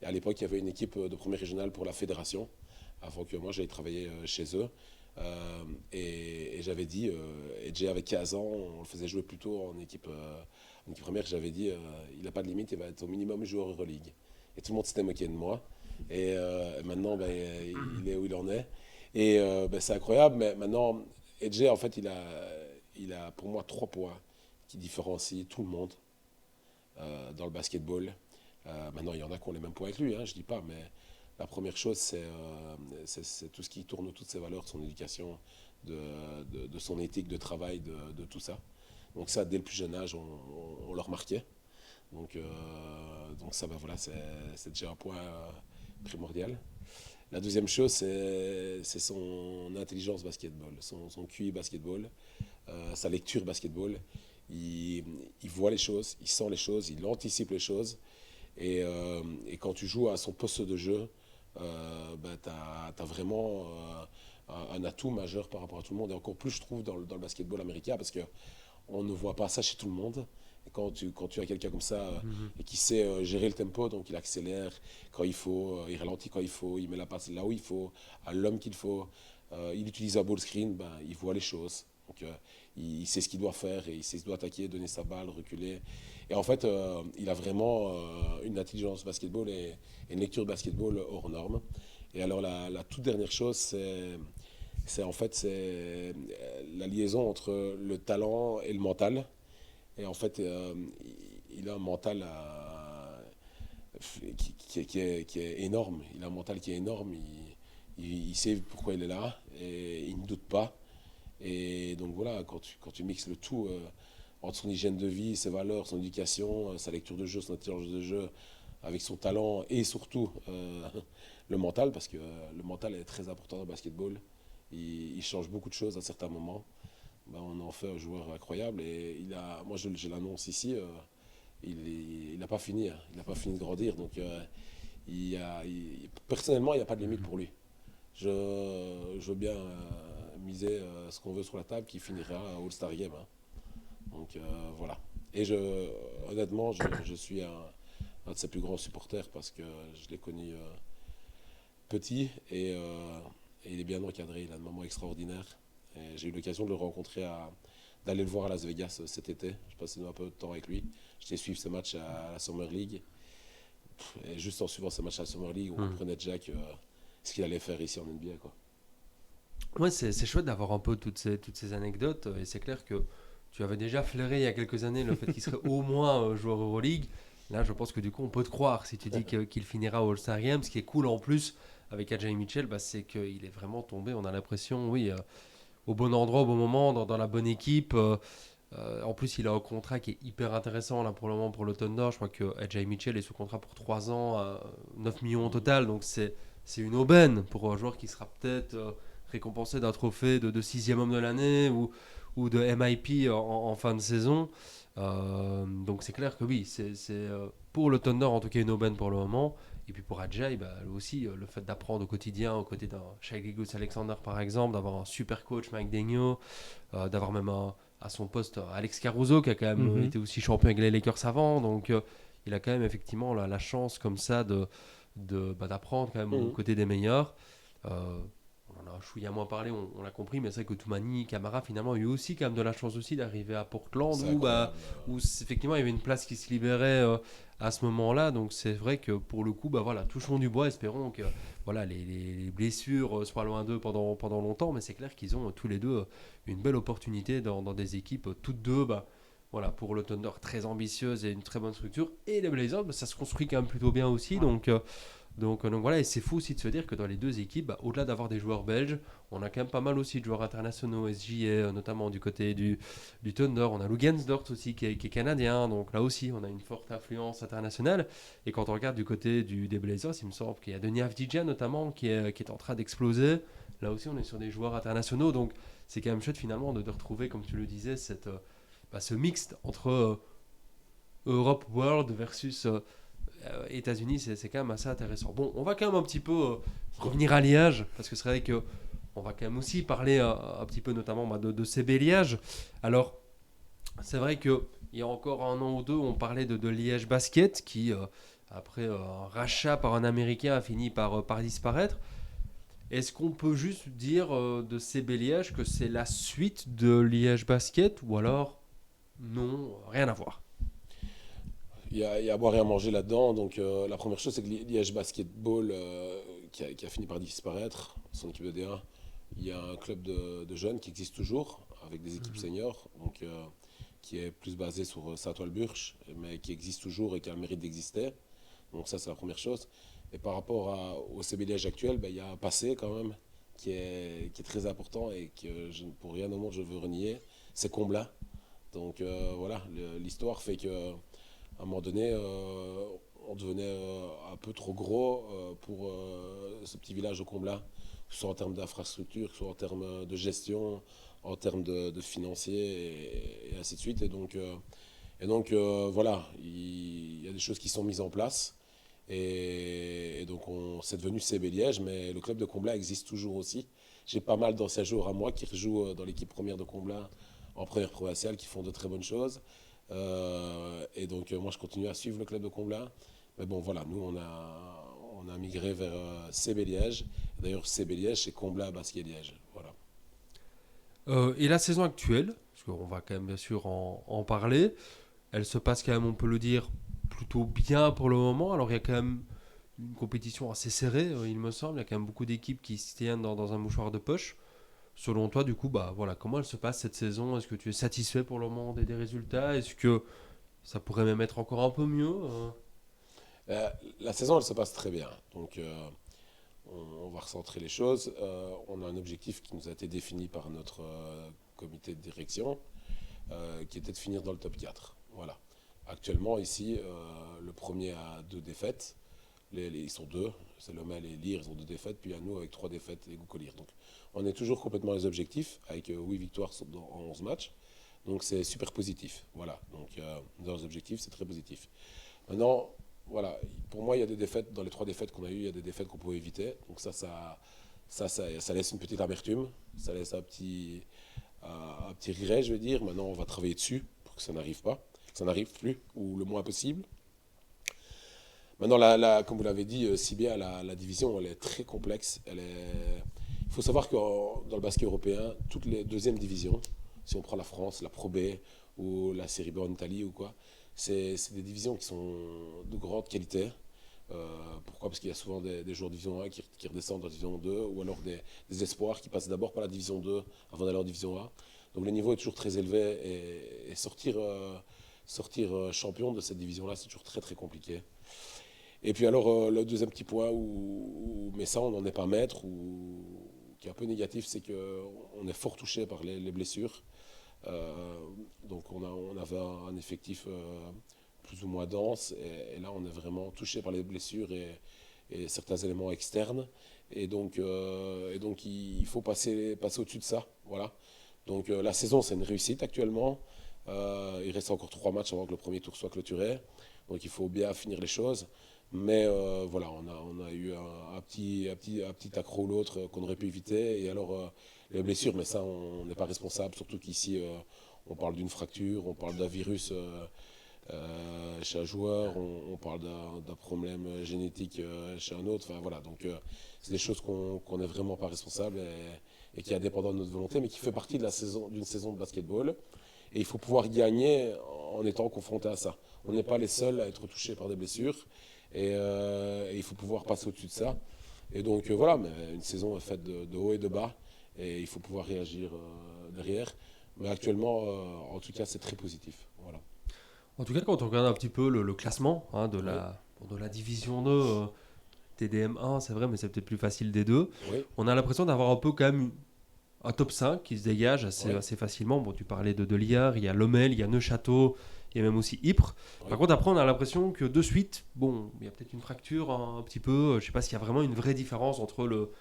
à l'époque, il y avait une équipe de première régionale pour la fédération, avant que moi j'aille travailler chez eux. Et j'avais dit, Edge avait 15 ans, on le faisait jouer plutôt en équipe première, j'avais dit, il n'a pas de limite, il va être au minimum joueur Euroleague. Et tout le monde s'était moqué de moi. Et maintenant, il est où il en est. Et c'est incroyable, mais maintenant, Edge, en fait, il a pour moi 3 points qui différencient tout le monde dans le basketball. Maintenant, il y en a qui ont les mêmes points avec lui, je ne dis pas, mais la première chose, c'est tout ce qui tourne autour de ses valeurs, de son éducation, de son éthique de travail, de tout ça. Donc ça, dès le plus jeune âge, on le remarquait. Donc ça, voilà, c'est déjà un point primordial. La deuxième chose, c'est son intelligence basketball, son QI basketball, sa lecture basketball. Il voit les choses, il sent les choses, il anticipe les choses. Et quand tu joues à son poste de jeu, tu as vraiment un atout majeur par rapport à tout le monde. Et encore plus, je trouve, dans le basketball américain, parce qu'on ne voit pas ça chez tout le monde. Et quand tu as quelqu'un comme ça et qui sait gérer le tempo, donc il accélère quand il faut, il ralentit quand il faut, il met la passe là où il faut, à l'homme qu'il faut, il utilise un ball screen, il voit les choses. Donc il sait ce qu'il doit faire et il sait ce qu'il doit attaquer, donner sa balle, reculer. Et en fait, il a vraiment une intelligence basketball et une lecture de basketball hors norme. Et alors la toute dernière chose, c'est la liaison entre le talent et le mental. Et en fait, il a un mental qui est énorme. Il a un mental qui est énorme. Il sait pourquoi il est là et il ne doute pas. Et donc voilà, quand tu mixes le tout entre son hygiène de vie, ses valeurs, son éducation, sa lecture de jeu, son intelligence de jeu, avec son talent et surtout le mental, parce que le mental est très important dans le basketball. Il change beaucoup de choses à certains moments. On en fait un joueur incroyable et moi je l'annonce ici, il n'a pas fini, il n'a pas fini de grandir. Donc personnellement, il n'y a pas de limite pour lui. Je veux bien miser ce qu'on veut sur la table, qui finira à All-Star Game. Donc voilà. Et honnêtement, je suis un de ses plus grands supporters parce que je l'ai connu petit et il est bien encadré. Il a un moment extraordinaire. Et j'ai eu l'occasion de le rencontrer, d'aller le voir à Las Vegas cet été. Je passais un peu de temps avec lui. J'étais suivre ses matchs à la Summer League. Et juste en suivant ses matchs à la Summer League, on comprenait déjà ce qu'il allait faire ici en NBA, quoi. Ouais, c'est chouette d'avoir un peu toutes ces anecdotes. Et c'est clair que tu avais déjà flairé il y a quelques années le fait qu'il serait au moins joueur Euroleague. Là, je pense que du coup, on peut te croire si tu dis qu'il finira au All-Star Game. Ce qui est cool en plus avec Ajay Mitchell, c'est qu'il est vraiment tombé, on a l'impression, oui, au bon endroit, au bon moment, dans la bonne équipe. En plus, il a un contrat qui est hyper intéressant là, pour le moment pour l'automne d'or. Je crois que Ajay Mitchell est sous contrat pour 3 ans, 9 millions au total. Donc c'est une aubaine pour un joueur qui sera peut-être récompensé d'un trophée de 6e homme de l'année ou ou de MIP en fin de saison. Donc c'est clair que oui, pour le Thunder en tout cas une aubaine pour le moment. Et puis pour Ajay, bah, lui aussi, le fait d'apprendre au quotidien, aux côtés d'un Shai Gilgeous-Alexander par exemple, d'avoir un super coach, Mike Daigneault, d'avoir même à son poste Alex Caruso qui a quand même Mhm. été aussi champion avec les Lakers avant. Donc il a quand même effectivement la chance comme ça d'apprendre quand même aux Mhm. côtés des meilleurs. On en a un chouïa moins parlé, on l'a compris, mais c'est vrai que Toumani, Camara finalement a eu aussi quand même de la chance aussi d'arriver à Portland C'est où, incroyable. effectivement il y avait une place qui se libérait à ce moment-là. Donc c'est vrai que pour le coup, bah voilà, touchons du bois, espérons que voilà, les blessures soient loin d'eux pendant longtemps, mais c'est clair qu'ils ont tous les deux une belle opportunité dans des équipes toutes deux. Bah, voilà, pour le Thunder très ambitieuse et une très bonne structure. Et les Blazers, bah, ça se construit quand même plutôt bien aussi. Donc voilà, et c'est fou aussi de se dire que dans les deux équipes, bah, au-delà d'avoir des joueurs belges, on a quand même pas mal aussi de joueurs internationaux, SGA, notamment du côté du Thunder. On a Lugensdort aussi qui est canadien, donc là aussi on a une forte influence internationale. Et quand on regarde du côté des Blazers, il me semble qu'il y a Denis Avdija notamment qui est en train d'exploser. Là aussi on est sur des joueurs internationaux, donc c'est quand même chouette finalement de retrouver, comme tu le disais, ce mixte entre Europe World versus États-Unis, c'est quand même assez intéressant. Bon, on va quand même un petit peu revenir à Liège, parce que c'est vrai que on va quand même aussi parler un petit peu notamment bah, de CB Liège. Alors, c'est vrai que il y a encore un an ou deux, on parlait de Liège Basket, qui, après un rachat par un Américain, a fini par disparaître. Est-ce qu'on peut juste dire de CB Liège que c'est la suite de Liège Basket, ou alors non, rien à voir? Il y a à boire et à manger là-dedans. Donc la première chose, c'est que Liège Basketball, qui a fini par disparaître, son équipe de D1, il y a un club de jeunes qui existe toujours, avec des équipes Mhm. seniors, donc, qui est plus basé sur Saint-Ouen-le-Burch, mais qui existe toujours et qui a le mérite d'exister. Donc ça, c'est la première chose. Et par rapport au CB Liège actuel, ben, il y a un passé quand même qui est très important et que pour rien au monde je veux renier, c'est Comblain. Donc voilà, l'histoire fait que à un moment donné, on devenait un peu trop gros pour ce petit village au Comblain, que ce soit en termes d'infrastructure, que ce soit en termes de gestion, en termes de financier et ainsi de suite. Et donc voilà, il y a des choses qui sont mises en place. Et donc c'est devenu CB Liège, mais le club de Comblain existe toujours aussi. J'ai pas mal d'anciens joueurs à moi qui rejouent dans l'équipe première de Comblain en première provinciale, qui font de très bonnes choses. Et donc moi je continue à suivre le club de Comblain. Mais bon voilà, nous on a migré vers CB Liège. D'ailleurs CB Liège c'est Comblain Basket Liège. Voilà. Et la saison actuelle, parce qu'on va quand même bien sûr en parler, elle se passe quand même, on peut le dire, plutôt bien pour le moment. Alors il y a quand même une compétition assez serrée, il me semble. Il y a quand même beaucoup d'équipes qui se tiennent dans un mouchoir de poche. Selon toi, du coup, bah voilà, comment elle se passe cette saison? Est-ce que tu es satisfait pour le moment des résultats? Est-ce que ça pourrait même être encore un peu mieux? La saison elle se passe très bien. Donc on va recentrer les choses. On a un objectif qui nous a été défini par notre comité de direction, qui était de finir dans le top 4. Voilà. Actuellement, ici, le premier a 2 défaites. Ils sont deux. C'est Lomel et Lire, ils ont 2 défaites. Puis à nous, avec 3 défaites et Goukolir. Donc, on est toujours complètement les objectifs, avec 8 victoires en 11 matchs. Donc, c'est super positif. Voilà. Donc, dans les objectifs, c'est très positif. Maintenant, voilà. Pour moi, il y a des défaites. Dans les 3 défaites qu'on a eues, il y a des défaites qu'on pouvait éviter. Donc, ça laisse une petite amertume. Ça laisse un petit regret, je veux dire. Maintenant, on va travailler dessus pour que ça n'arrive pas, que ça n'arrive plus, ou le moins possible. Maintenant, comme vous l'avez dit si bien, la division, elle est très complexe. Il faut savoir que dans le basket européen, toutes les deuxièmes divisions, si on prend la France, la Pro B ou la Série B en Italie ou quoi, c'est des divisions qui sont de grande qualité. Pourquoi? Parce qu'il y a souvent des joueurs de division 1 qui redescendent en division 2, ou alors des espoirs qui passent d'abord par la division 2 avant d'aller en division 1. Donc le niveau est toujours très élevé, et sortir champion de cette division-là, c'est toujours très très compliqué. Et puis alors le deuxième petit point mais ça on n'en est pas maître, qui est un peu négatif, c'est qu'on est fort touché par les blessures. Donc on avait un effectif plus ou moins dense, et là on est vraiment touché par les blessures et certains éléments externes. Et donc il faut passer au-dessus de ça. Voilà. Donc la saison, c'est une réussite actuellement. Il reste encore 3 matchs avant que le premier tour soit clôturé. Donc il faut bien finir les choses. Mais voilà, on a eu un petit accro ou l'autre qu'on aurait pu éviter. Et alors, les blessures, mais ça, on n'est pas responsable. Surtout qu'ici, on parle d'une fracture, on parle d'un virus chez un joueur, on parle d'un problème génétique chez un autre. Enfin, voilà, donc c'est des choses qu'on n'est vraiment pas responsable et qui est indépendant de notre volonté, mais qui fait partie d'une saison de basketball. Et il faut pouvoir gagner en étant confronté à ça. On n'est pas les seuls à être touchés par des blessures. Et il faut pouvoir passer au-dessus de ça. Et donc voilà, mais une saison est faite de haut et de bas. Et il faut pouvoir réagir derrière. Mais actuellement, en tout cas, c'est très positif. Voilà. En tout cas, quand on regarde un petit peu le classement hein, de la division 2, TDM1, c'est vrai, mais c'est peut-être plus facile des deux, Oui, on a l'impression d'avoir un peu quand même un top 5 qui se dégage oui, assez facilement. Bon, tu parlais de Liard, il y a Lommel, il y a Neuchâteau, il y a même aussi Ypres. oui. Par contre, après, on a l'impression que de suite, bon, il y a peut-être une fracture un petit peu. Je sais pas s'il y a vraiment une vraie différence entre le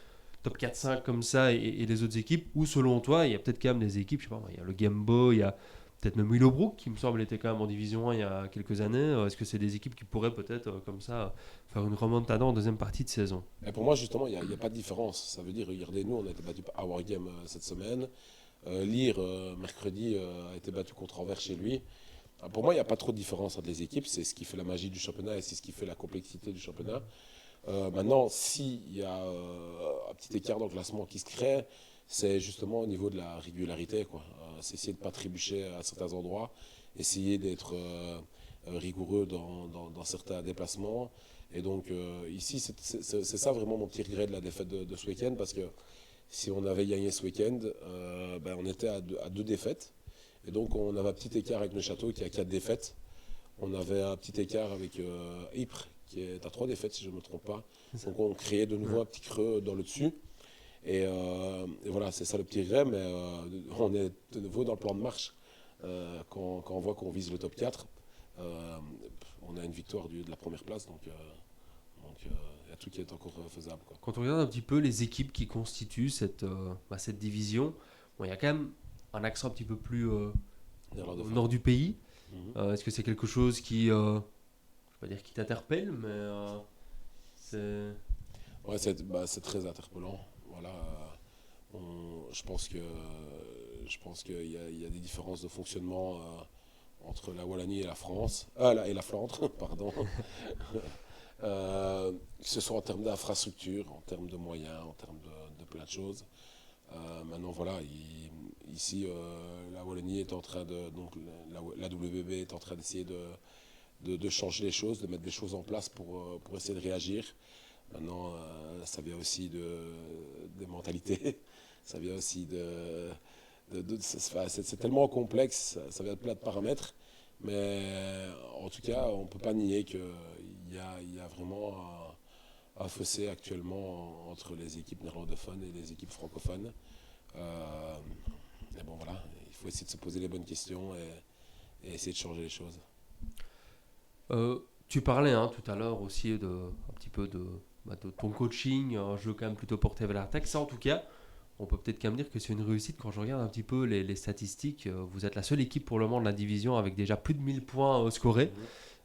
top 4-5 comme ça et les autres équipes. Ou selon toi, il y a peut-être quand même des équipes, je sais pas, il y a le Gambo, il y a peut-être même Willowbrook qui me semble était quand même en division 1 il y a quelques années. Est-ce que c'est des équipes qui pourraient peut-être comme ça faire une remontada en deuxième partie de saison? Et pour moi, justement, il n'y a pas de différence. Ça veut dire, regardez, nous, on a été battu par Our Game cette semaine. Lire, mercredi, a été battu contre Anvers chez lui. Pour moi, il n'y a pas trop de différence entre les équipes. C'est ce qui fait la magie du championnat et c'est ce qui fait la complexité du championnat. Maintenant, s'il y a un petit écart dans le classement qui se crée, c'est justement au niveau de la régularité, quoi. C'est essayer de ne pas trébucher à certains endroits, essayer d'être rigoureux dans certains déplacements. Et donc ici, c'est ça vraiment mon petit regret de la défaite de ce week-end, parce que si on avait gagné ce week-end, ben, on était à deux défaites. Et donc on avait un petit écart avec Neuchâtel qui a 4 défaites. On avait un petit écart avec Ypres qui est à 3 défaites si je ne me trompe pas. Donc on créait de nouveau un petit creux dans le dessus. Et voilà, c'est ça le petit regret, mais on est de nouveau dans le plan de marche. Quand on voit qu'on vise le top 4, on a une victoire de la première place, donc il y a tout qui est encore faisable, quoi. Quand on regarde un petit peu les équipes qui constituent cette division, bon, il y a quand même un accent un petit peu plus au nord du pays. Mhm. Est-ce que c'est quelque chose qui, je ne vais pas dire qui t'interpelle, mais c'est... Ouais, c'est très interpellant. Voilà, je pense qu'il y a des différences de fonctionnement entre la Wallonie et la France, et la Flandre, pardon. Que ce soit en termes d'infrastructure, en termes de moyens, en termes de plein de choses. Maintenant, voilà, ici, la Wallonie est en train de, donc la WBB est en train d'essayer de changer les choses, de mettre des choses en place pour essayer de réagir. Maintenant, ça vient aussi des mentalités, ça vient aussi c'est tellement complexe, ça vient de plein de paramètres, mais en tout cas, on ne peut pas nier qu'il y a vraiment un fossé actuellement entre les équipes néerlandophones et les équipes francophones. Et bon, voilà, il faut essayer de se poser les bonnes questions et essayer de changer les choses. Tu parlais hein, tout à l'heure aussi un petit peu de ton coaching, un jeu quand même plutôt porté vers l'attaque. Ça, en tout cas, on peut peut-être quand même dire que c'est une réussite quand je regarde un petit peu les statistiques. Vous êtes la seule équipe pour le moment de la division avec déjà plus de 1000 points scorés.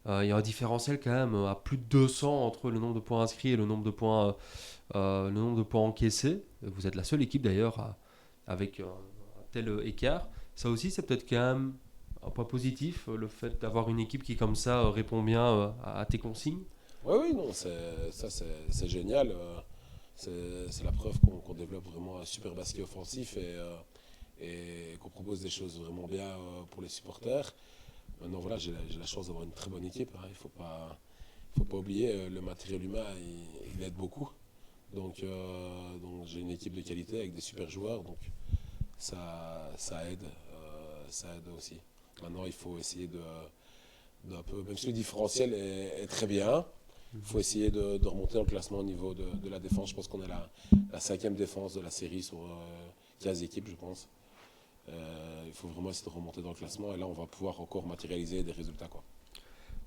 Mhm. Il y a un différentiel quand même à plus de 200 entre le nombre de points inscrits et le nombre de points encaissés. Vous êtes la seule équipe d'ailleurs avec un tel écart. Ça aussi, c'est peut-être quand même un point positif, le fait d'avoir une équipe qui comme ça répond bien à tes consignes. Oui, oui, non, c'est génial. C'est la preuve qu'on développe vraiment un super basket offensif et qu'on propose des choses vraiment bien pour les supporters. Maintenant, voilà, j'ai la chance d'avoir une très bonne équipe, hein. Il faut pas oublier, le matériel humain, il aide beaucoup. Donc j'ai une équipe de qualité avec des super joueurs, donc ça aide, ça aide aussi. Maintenant, il faut essayer d'un peu, même si le différentiel est très bien, il faut essayer de remonter dans le classement au niveau de la défense. Je pense qu'on est la 5e défense de la série sur 15 équipes, je pense. Il faut vraiment essayer de remonter dans le classement et là, on va pouvoir encore matérialiser des résultats, quoi.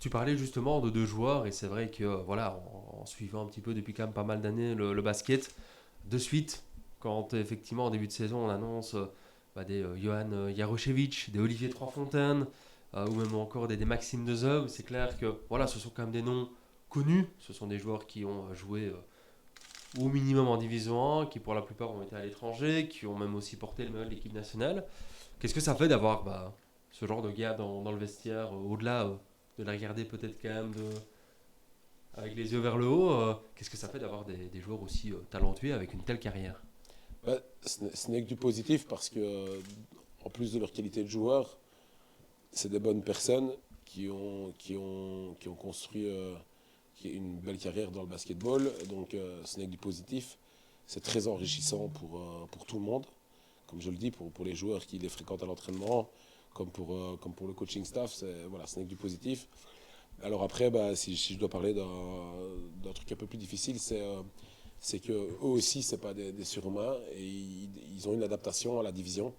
Tu parlais justement de deux joueurs et c'est vrai que voilà, en suivant un petit peu depuis quand même pas mal d'années le basket, de suite, quand effectivement en début de saison on annonce des Johan Jarošević, des Olivier Troisfontaine, ou même encore des Maxime Dezeuve. C'est clair que voilà, ce sont quand même des noms connus. Ce sont des joueurs qui ont joué au minimum en Division 1, qui pour la plupart ont été à l'étranger, qui ont même aussi porté le maillot de l'équipe nationale. Qu'est-ce que ça fait d'avoir ce genre de gars dans le vestiaire, au-delà de la regarder peut-être quand même avec les yeux vers le haut, qu'est-ce que ça fait d'avoir des joueurs aussi talentueux avec une telle carrière? Ce n'est que du positif parce que, en plus de leur qualité de joueur, c'est des bonnes personnes qui ont construit une belle carrière dans le basketball. Donc ce n'est que du positif. C'est très enrichissant pour tout le monde. Comme je le dis, pour les joueurs qui les fréquentent à l'entraînement, comme pour le coaching staff, ce n'est que du positif. Alors après, si je dois parler d'un truc un peu plus difficile, c'est qu'eux aussi, ce n'est pas des surhumains et ils ont une adaptation à la division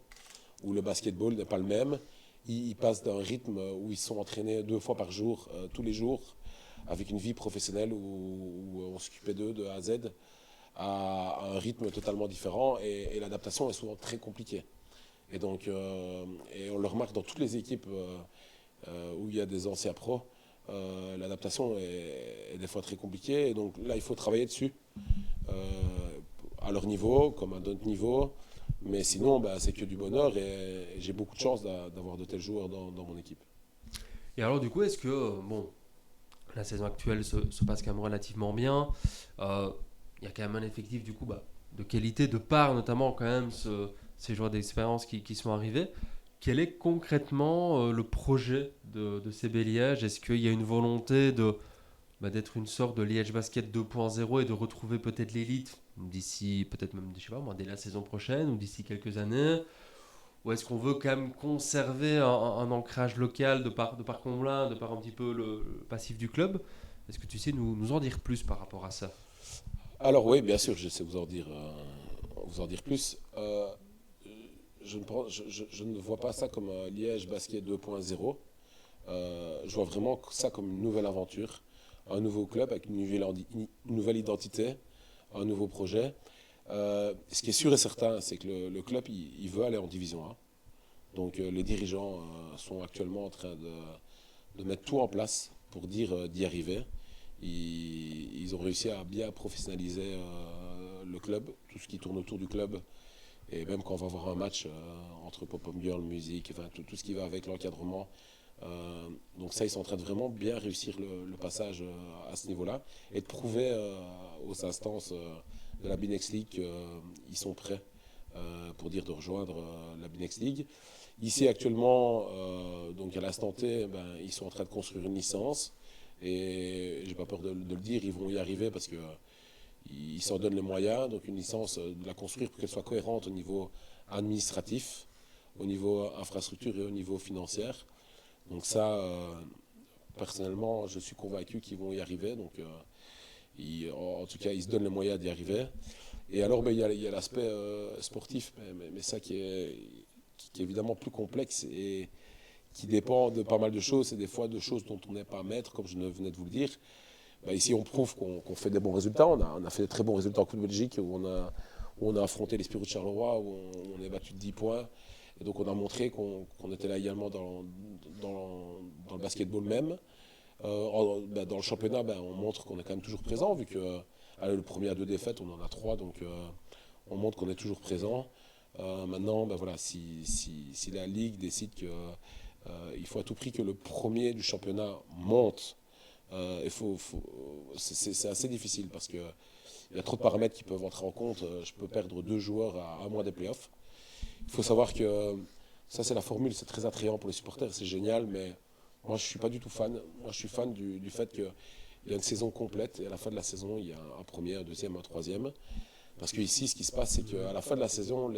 où le basketball n'est pas le même. Ils passent d'un rythme où ils sont entraînés 2 fois par jour, tous les jours, avec une vie professionnelle où on s'occupait d'eux de A à Z, à un rythme totalement différent et l'adaptation est souvent très compliquée. Et donc, et on le remarque dans toutes les équipes où il y a des anciens pros, l'adaptation est des fois très compliquée. Et donc là, il faut travailler dessus, à leur niveau, comme à d'autres niveaux. Mais sinon, c'est que du bonheur et j'ai beaucoup de chance d'avoir de tels joueurs dans mon équipe. Et alors du coup, est-ce que, la saison actuelle se passe quand même relativement bien, il y a quand même un effectif du coup de qualité, de part notamment quand même ces joueurs d'expérience qui sont arrivés. Quel est concrètement le projet de CB Liège? Est-ce qu'il y a une volonté d'être une sorte de Liège Basket 2.0 et de retrouver peut-être l'élite d'ici, peut-être même, je sais pas moi, dès la saison prochaine ou d'ici quelques années? Ou est-ce qu'on veut quand même conserver un ancrage local de par Comblain, de par un petit peu le passif du club? Est-ce que tu sais nous en dire plus par rapport à ça? Alors oui, bien sûr, je sais vous en dire plus. Je ne vois pas ça comme un Liège Basket 2.0. Je vois vraiment ça comme une nouvelle aventure, un nouveau club avec une nouvelle identité, un nouveau projet. Ce qui est sûr et certain, c'est que le club, il veut aller en Division 1. Donc les dirigeants sont actuellement en train de mettre tout en place pour dire d'y arriver. Ils ont réussi à bien professionnaliser le club, tout ce qui tourne autour du club. Et même quand on va voir un match entre pop-up girl, musique, enfin, tout ce qui va avec l'encadrement. Donc ça, ils sont en train de vraiment bien réussir le passage à ce niveau-là et de prouver aux instances de la Binex League qu'ils sont prêts pour dire de rejoindre la Binex League. Ici actuellement, donc à l'instant T, ils sont en train de construire une licence et j'ai pas peur de le dire, ils vont y arriver parce que ils s'en donnent les moyens. Donc une licence, de la construire pour qu'elle soit cohérente au niveau administratif, au niveau infrastructure et au niveau financier. Donc ça, personnellement, je suis convaincu qu'ils vont y arriver. Donc, en tout cas, ils se donnent les moyens d'y arriver. Et alors, il y a l'aspect sportif, mais ça qui est évidemment plus complexe et qui dépend de pas mal de choses, et des fois de choses dont on n'est pas maître, comme je venais de vous le dire. Ici, on prouve qu'on fait des bons résultats. On a fait de très bons résultats en Coupe de Belgique, où on a affronté les Spirou de Charleroi, où on est battu de 10 points. Et donc on a montré qu'on était là également dans le basketball même. Dans le championnat, on montre qu'on est quand même toujours présent, vu que le premier a 2 défaites, on en a 3, donc on montre qu'on est toujours présent. Maintenant, voilà, si la Ligue décide qu'il faut à tout prix que le premier du championnat monte, c'est assez difficile parce qu'il y a trop de paramètres qui peuvent entrer en compte. Je peux perdre 2 joueurs à 1 mois des playoffs. Il faut savoir que ça, c'est la formule, c'est très attrayant pour les supporters, c'est génial, mais moi, je ne suis pas du tout fan. Moi, je suis fan du fait qu'il y a une saison complète et à la fin de la saison, il y a un premier, un deuxième, un troisième. Parce qu'ici, ce qui se passe, c'est qu'à la fin de la saison,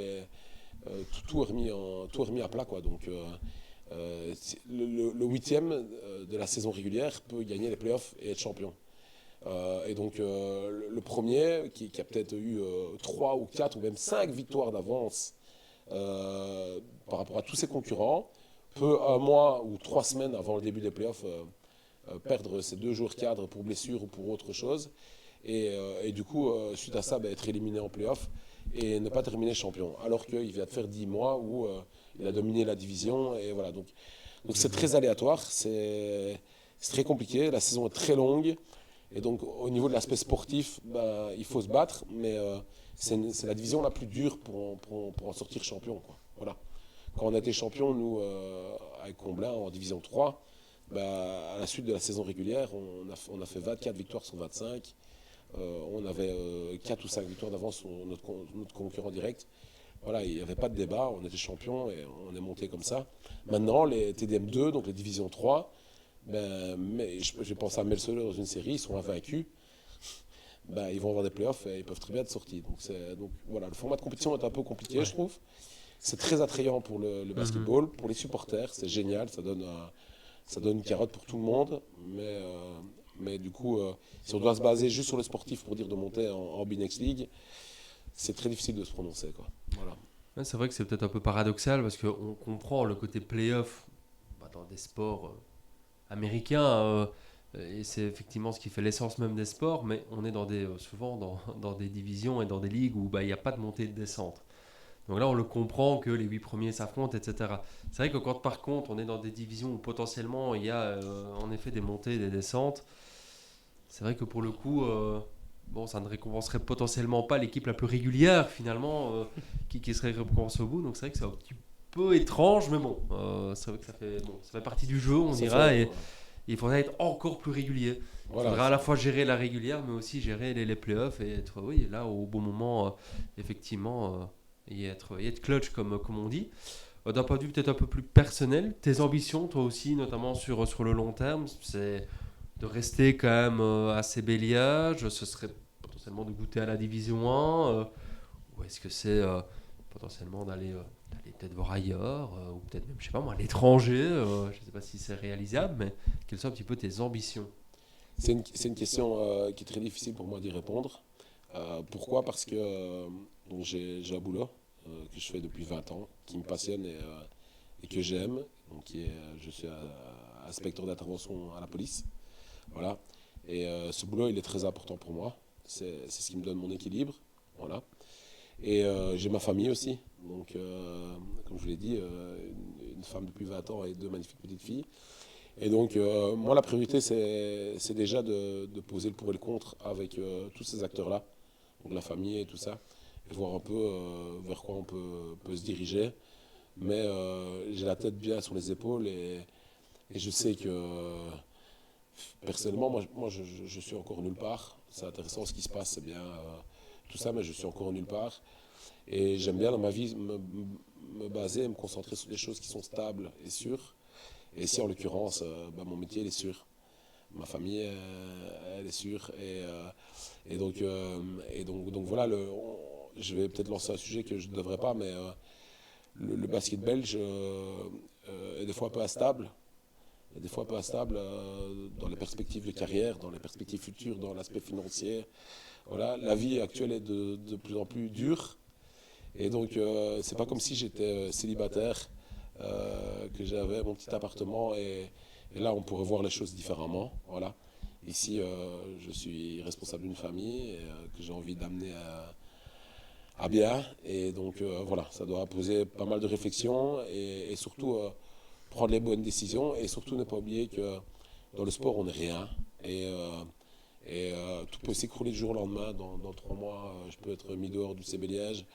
tout est remis à plat, quoi. Donc, le 8e de la saison régulière peut gagner les playoffs et être champion. Et donc le premier, qui a peut-être eu 3 ou 4 ou même 5 victoires d'avance par rapport à tous ses concurrents, peut 1 mois ou 3 semaines avant le début des playoffs perdre ses 2 jours cadres pour blessure ou pour autre chose. Et du coup, suite à ça, être éliminé en playoffs. et ne pas terminer champion. Alors qu'il vient de faire 10 mois où il a dominé la division. Et voilà, donc c'est très aléatoire, c'est très compliqué, la saison est très longue. Et donc au niveau de l'aspect sportif, il faut se battre, mais c'est la division la plus dure pour en sortir champion, quoi. Voilà. Quand on a été champion, nous, avec Comblain, en division 3, à la suite de la saison régulière, on a fait 24 victoires sur 25. On avait 4 ou 5 victoires d'avance sur notre concurrent direct. Voilà, il n'y avait pas de débat, on était champion et on est monté comme ça. Maintenant, les TDM2, donc les divisions 3, mais j'ai pensé à Melsole dans une série, ils sont invaincus. Ils vont avoir des playoffs et ils peuvent très bien être sortis. Donc voilà, le format de compétition est un peu compliqué, je trouve. C'est très attrayant pour le basketball, pour les supporters, c'est génial, ça donne une carotte pour tout le monde. Mais du coup, si on doit se baser juste sur le sportif pour dire de monter en B-Next League, c'est très difficile de se prononcer, quoi. Voilà. Ouais, c'est vrai que c'est peut-être un peu paradoxal parce qu'on comprend le côté play-off dans des sports américains. Et c'est effectivement ce qui fait l'essence même des sports, mais on est souvent dans des divisions et dans des ligues où il n'y a pas de montée et de descente. Donc là, on le comprend que les 8 premiers s'affrontent, etc. C'est vrai que quand par contre on est dans des divisions où potentiellement il y a en effet des montées et des descentes, c'est vrai que pour le coup, ça ne récompenserait potentiellement pas l'équipe la plus régulière finalement qui serait récompensée au bout. Donc c'est vrai que c'est un petit peu étrange, mais bon, c'est vrai que ça fait partie du jeu, on dira, et il faudrait être encore plus régulier. Il faudra à la fois gérer la régulière, mais aussi gérer les playoffs et être là au bon moment, effectivement. Et être clutch comme on dit. D'un point de vue peut-être un peu plus personnel, tes ambitions, toi aussi, notamment sur le long terme, c'est de rester quand même assez Béliage, ce serait potentiellement de goûter à la Division 1, ou est-ce que c'est potentiellement d'aller peut-être voir ailleurs, ou peut-être même, je sais pas moi, à l'étranger, je ne sais pas si c'est réalisable, mais quelles sont un petit peu tes ambitions? C'est une question qui est très difficile pour moi d'y répondre. Pourquoi ? Parce que j'ai un boulot que je fais depuis 20 ans, qui me passionne et que j'aime. Donc, je suis inspecteur d'intervention à la police. Voilà. Et ce boulot, il est très important pour moi. C'est ce qui me donne mon équilibre. Voilà. Et j'ai ma famille aussi. Donc, comme je vous l'ai dit, une femme depuis 20 ans et 2 magnifiques petites filles. Et donc, moi, la priorité, c'est déjà de poser le pour et le contre avec tous ces acteurs-là, donc la famille et tout ça, et voir un peu vers quoi on peut se diriger. Mais j'ai la tête bien sur les épaules et je sais que, personnellement, moi je suis encore nulle part. C'est intéressant ce qui se passe, c'est bien tout ça, mais je suis encore nulle part. Et j'aime bien dans ma vie me baser, me concentrer sur des choses qui sont stables et sûres. Et ici, en l'occurrence, mon métier, il est sûr. Ma famille, elle est sûre. Et donc voilà, je vais peut-être lancer un sujet que je ne devrais pas, mais le basket belge est des fois un peu instable. Est des fois un peu instable dans les perspectives de carrière, dans les perspectives futures, dans l'aspect financier. Voilà, la vie actuelle est de plus en plus dure. Et donc, c'est pas comme si j'étais célibataire. Que j'avais mon petit appartement et là on pourrait voir les choses différemment. Voilà. Ici je suis responsable d'une famille que j'ai envie d'amener à bien et donc voilà, ça doit poser pas mal de réflexions et surtout prendre les bonnes décisions et surtout ne pas oublier que dans le sport on n'est rien et tout peut s'écrouler du jour au lendemain. Dans 3 mois je peux être mis dehors du CB Liège.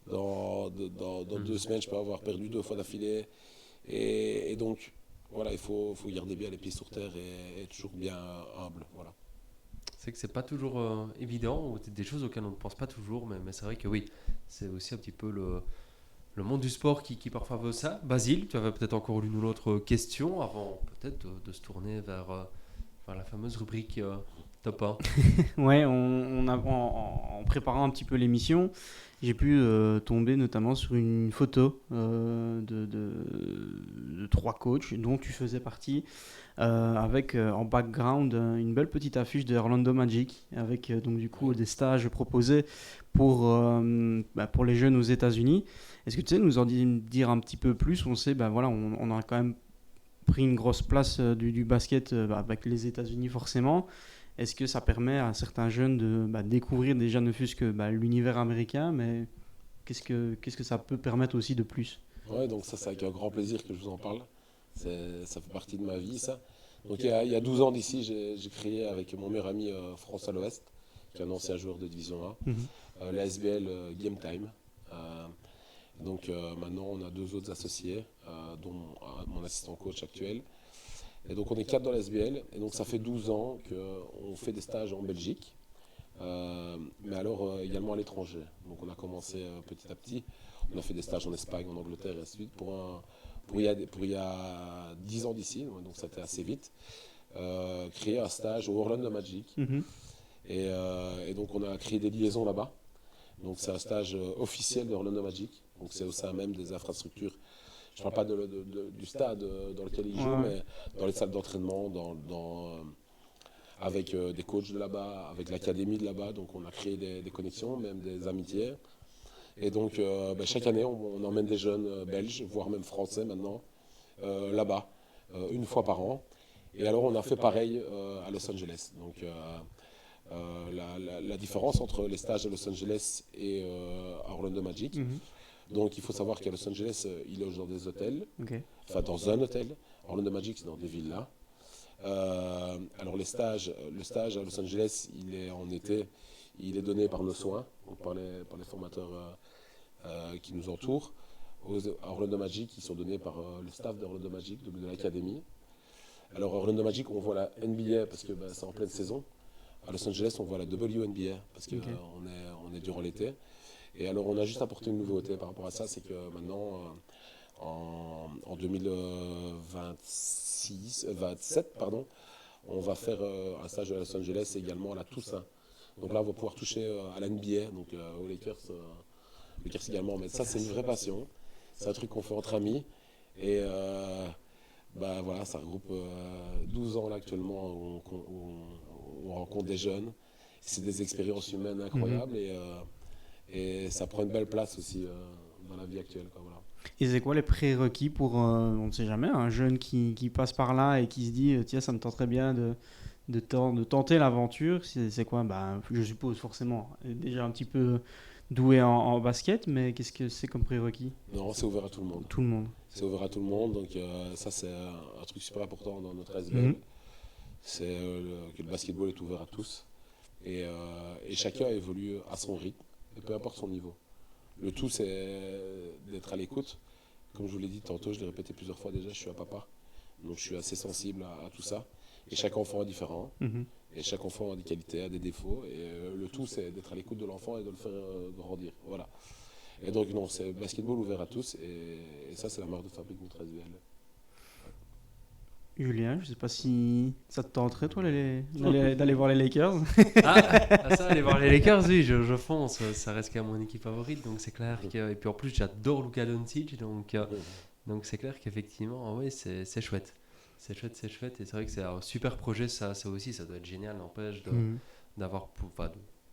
Dans 2 semaines, je peux avoir perdu 2 fois d'affilée. Et donc, voilà, il faut garder bien les pieds sur terre et être toujours bien humble. Voilà. C'est que c'est pas toujours évident, ou des choses auxquelles on ne pense pas toujours, mais c'est vrai que oui, c'est aussi un petit peu le monde du sport qui parfois veut ça. Basile, tu avais peut-être encore l'une ou l'autre question avant peut-être de se tourner vers la fameuse rubrique Top 1. Ouais, en préparant un petit peu l'émission, j'ai pu tomber notamment sur une photo de 3 coachs dont tu faisais partie, avec en background une belle petite affiche de Orlando Magic avec donc du coup des stages proposés pour les jeunes aux États-Unis. Est-ce que tu sais nous en dire un petit peu plus? On sait, voilà, on a quand même pris une grosse place du basket avec les États-Unis forcément. Est-ce que ça permet à certains jeunes de découvrir déjà ne fût-ce que l'univers américain, mais qu'est-ce que ça peut permettre aussi de plus? Ouais, donc ça, c'est avec un grand plaisir que je vous en parle. Ça fait partie de ma vie, ça. Donc il y a 12 ans d'ici, j'ai créé avec mon meilleur ami François L'Ouest, qui est un ancien joueur de Division 1, Mhm. la SBL Game Time. Donc maintenant, on a 2 autres associés, dont mon assistant coach actuel. Et donc on est 4 dans la SBL, et donc ça fait 12 ans qu'on fait des stages en Belgique, mais alors également à l'étranger. Donc on a commencé petit à petit, on a fait des stages en Espagne, en Angleterre et ainsi de suite, pour il y a 10 ans d'ici, donc ça a été assez vite, créer un stage au Orlando Magic. Mhm. Et donc on a créé des liaisons là-bas. Donc c'est un stage officiel de Orlando Magic, donc c'est au sein même des infrastructures. Je ne parle pas du stade dans lequel ils jouent, Ouais. mais dans les salles d'entraînement, avec des coachs de là-bas, avec l'académie de là-bas. Donc on a créé des connexions, même des amitiés. Et donc chaque année, on emmène des jeunes belges, voire même français maintenant, là-bas, une fois par an. Et alors on a fait pareil à Los Angeles. Donc la différence entre les stages à Los Angeles et à Orlando Magic. Mhm. Donc il faut savoir qu'à Los Angeles, il loge dans des hôtels, Ok. enfin dans un hôtel. Orlando Magic, c'est dans des villas. Alors le stage à Los Angeles, il est en été, il est donné par nos soins, donc par les formateurs qui nous entourent. À Orlando Magic, ils sont donnés par le staff d'Orlando Magic, de l'académie. Alors à Orlando Magic, on voit la NBA parce que c'est en pleine saison. À Los Angeles, on voit la WNBA parce qu'on Ok. on est durant l'été. Et alors, on a juste apporté une nouveauté par rapport à ça, c'est que maintenant, en 27, pardon, on va faire un stage à Los Angeles et également à la Toussaint. Donc là, on va pouvoir toucher à la NBA, donc aux Lakers également. Mais ça, c'est une vraie passion. C'est un truc qu'on fait entre amis. Et voilà, ça regroupe 12 ans là actuellement où on rencontre des jeunes. C'est des expériences humaines incroyables et ça prend une belle place aussi dans la vie actuelle, quoi, voilà. Et c'est quoi les prérequis pour, on ne sait jamais, un jeune qui passe par là et qui se dit, tiens, ça me tenterait bien de tenter l'aventure? C'est quoi? Bah, je suppose forcément déjà un petit peu doué en basket, mais qu'est-ce que c'est comme prérequis? Non, c'est ouvert à tout le monde. Tout le monde. C'est ouvert à tout le monde, donc ça c'est un truc super important dans notre SBL. Mhm. C'est que le basketball est ouvert à tous et chacun évolue à son rythme, et peu importe son niveau. Le tout c'est d'être à l'écoute. Comme je vous l'ai dit tantôt, je l'ai répété plusieurs fois déjà, je suis un papa, donc je suis assez sensible à tout ça. Et chaque enfant est différent, Mhm. et chaque enfant a des qualités, a des défauts, et le tout c'est d'être à l'écoute de l'enfant et de le faire grandir. Voilà. Et donc non, c'est basketball ouvert à tous, et ça c'est la marque de fabrique de notre SBL. Julien, je sais pas si ça te tenterait, toi, d'aller voir les Lakers. Ça, aller voir les Lakers, oui, je fonce. Ça reste quand même mon équipe favorite, donc c'est clair que. Et puis en plus, j'adore Luka Doncic, donc c'est clair qu'effectivement, oui, c'est chouette. C'est chouette, c'est chouette. Et c'est vrai que c'est un super projet, ça aussi, ça doit être génial, n'empêche, Mhm. de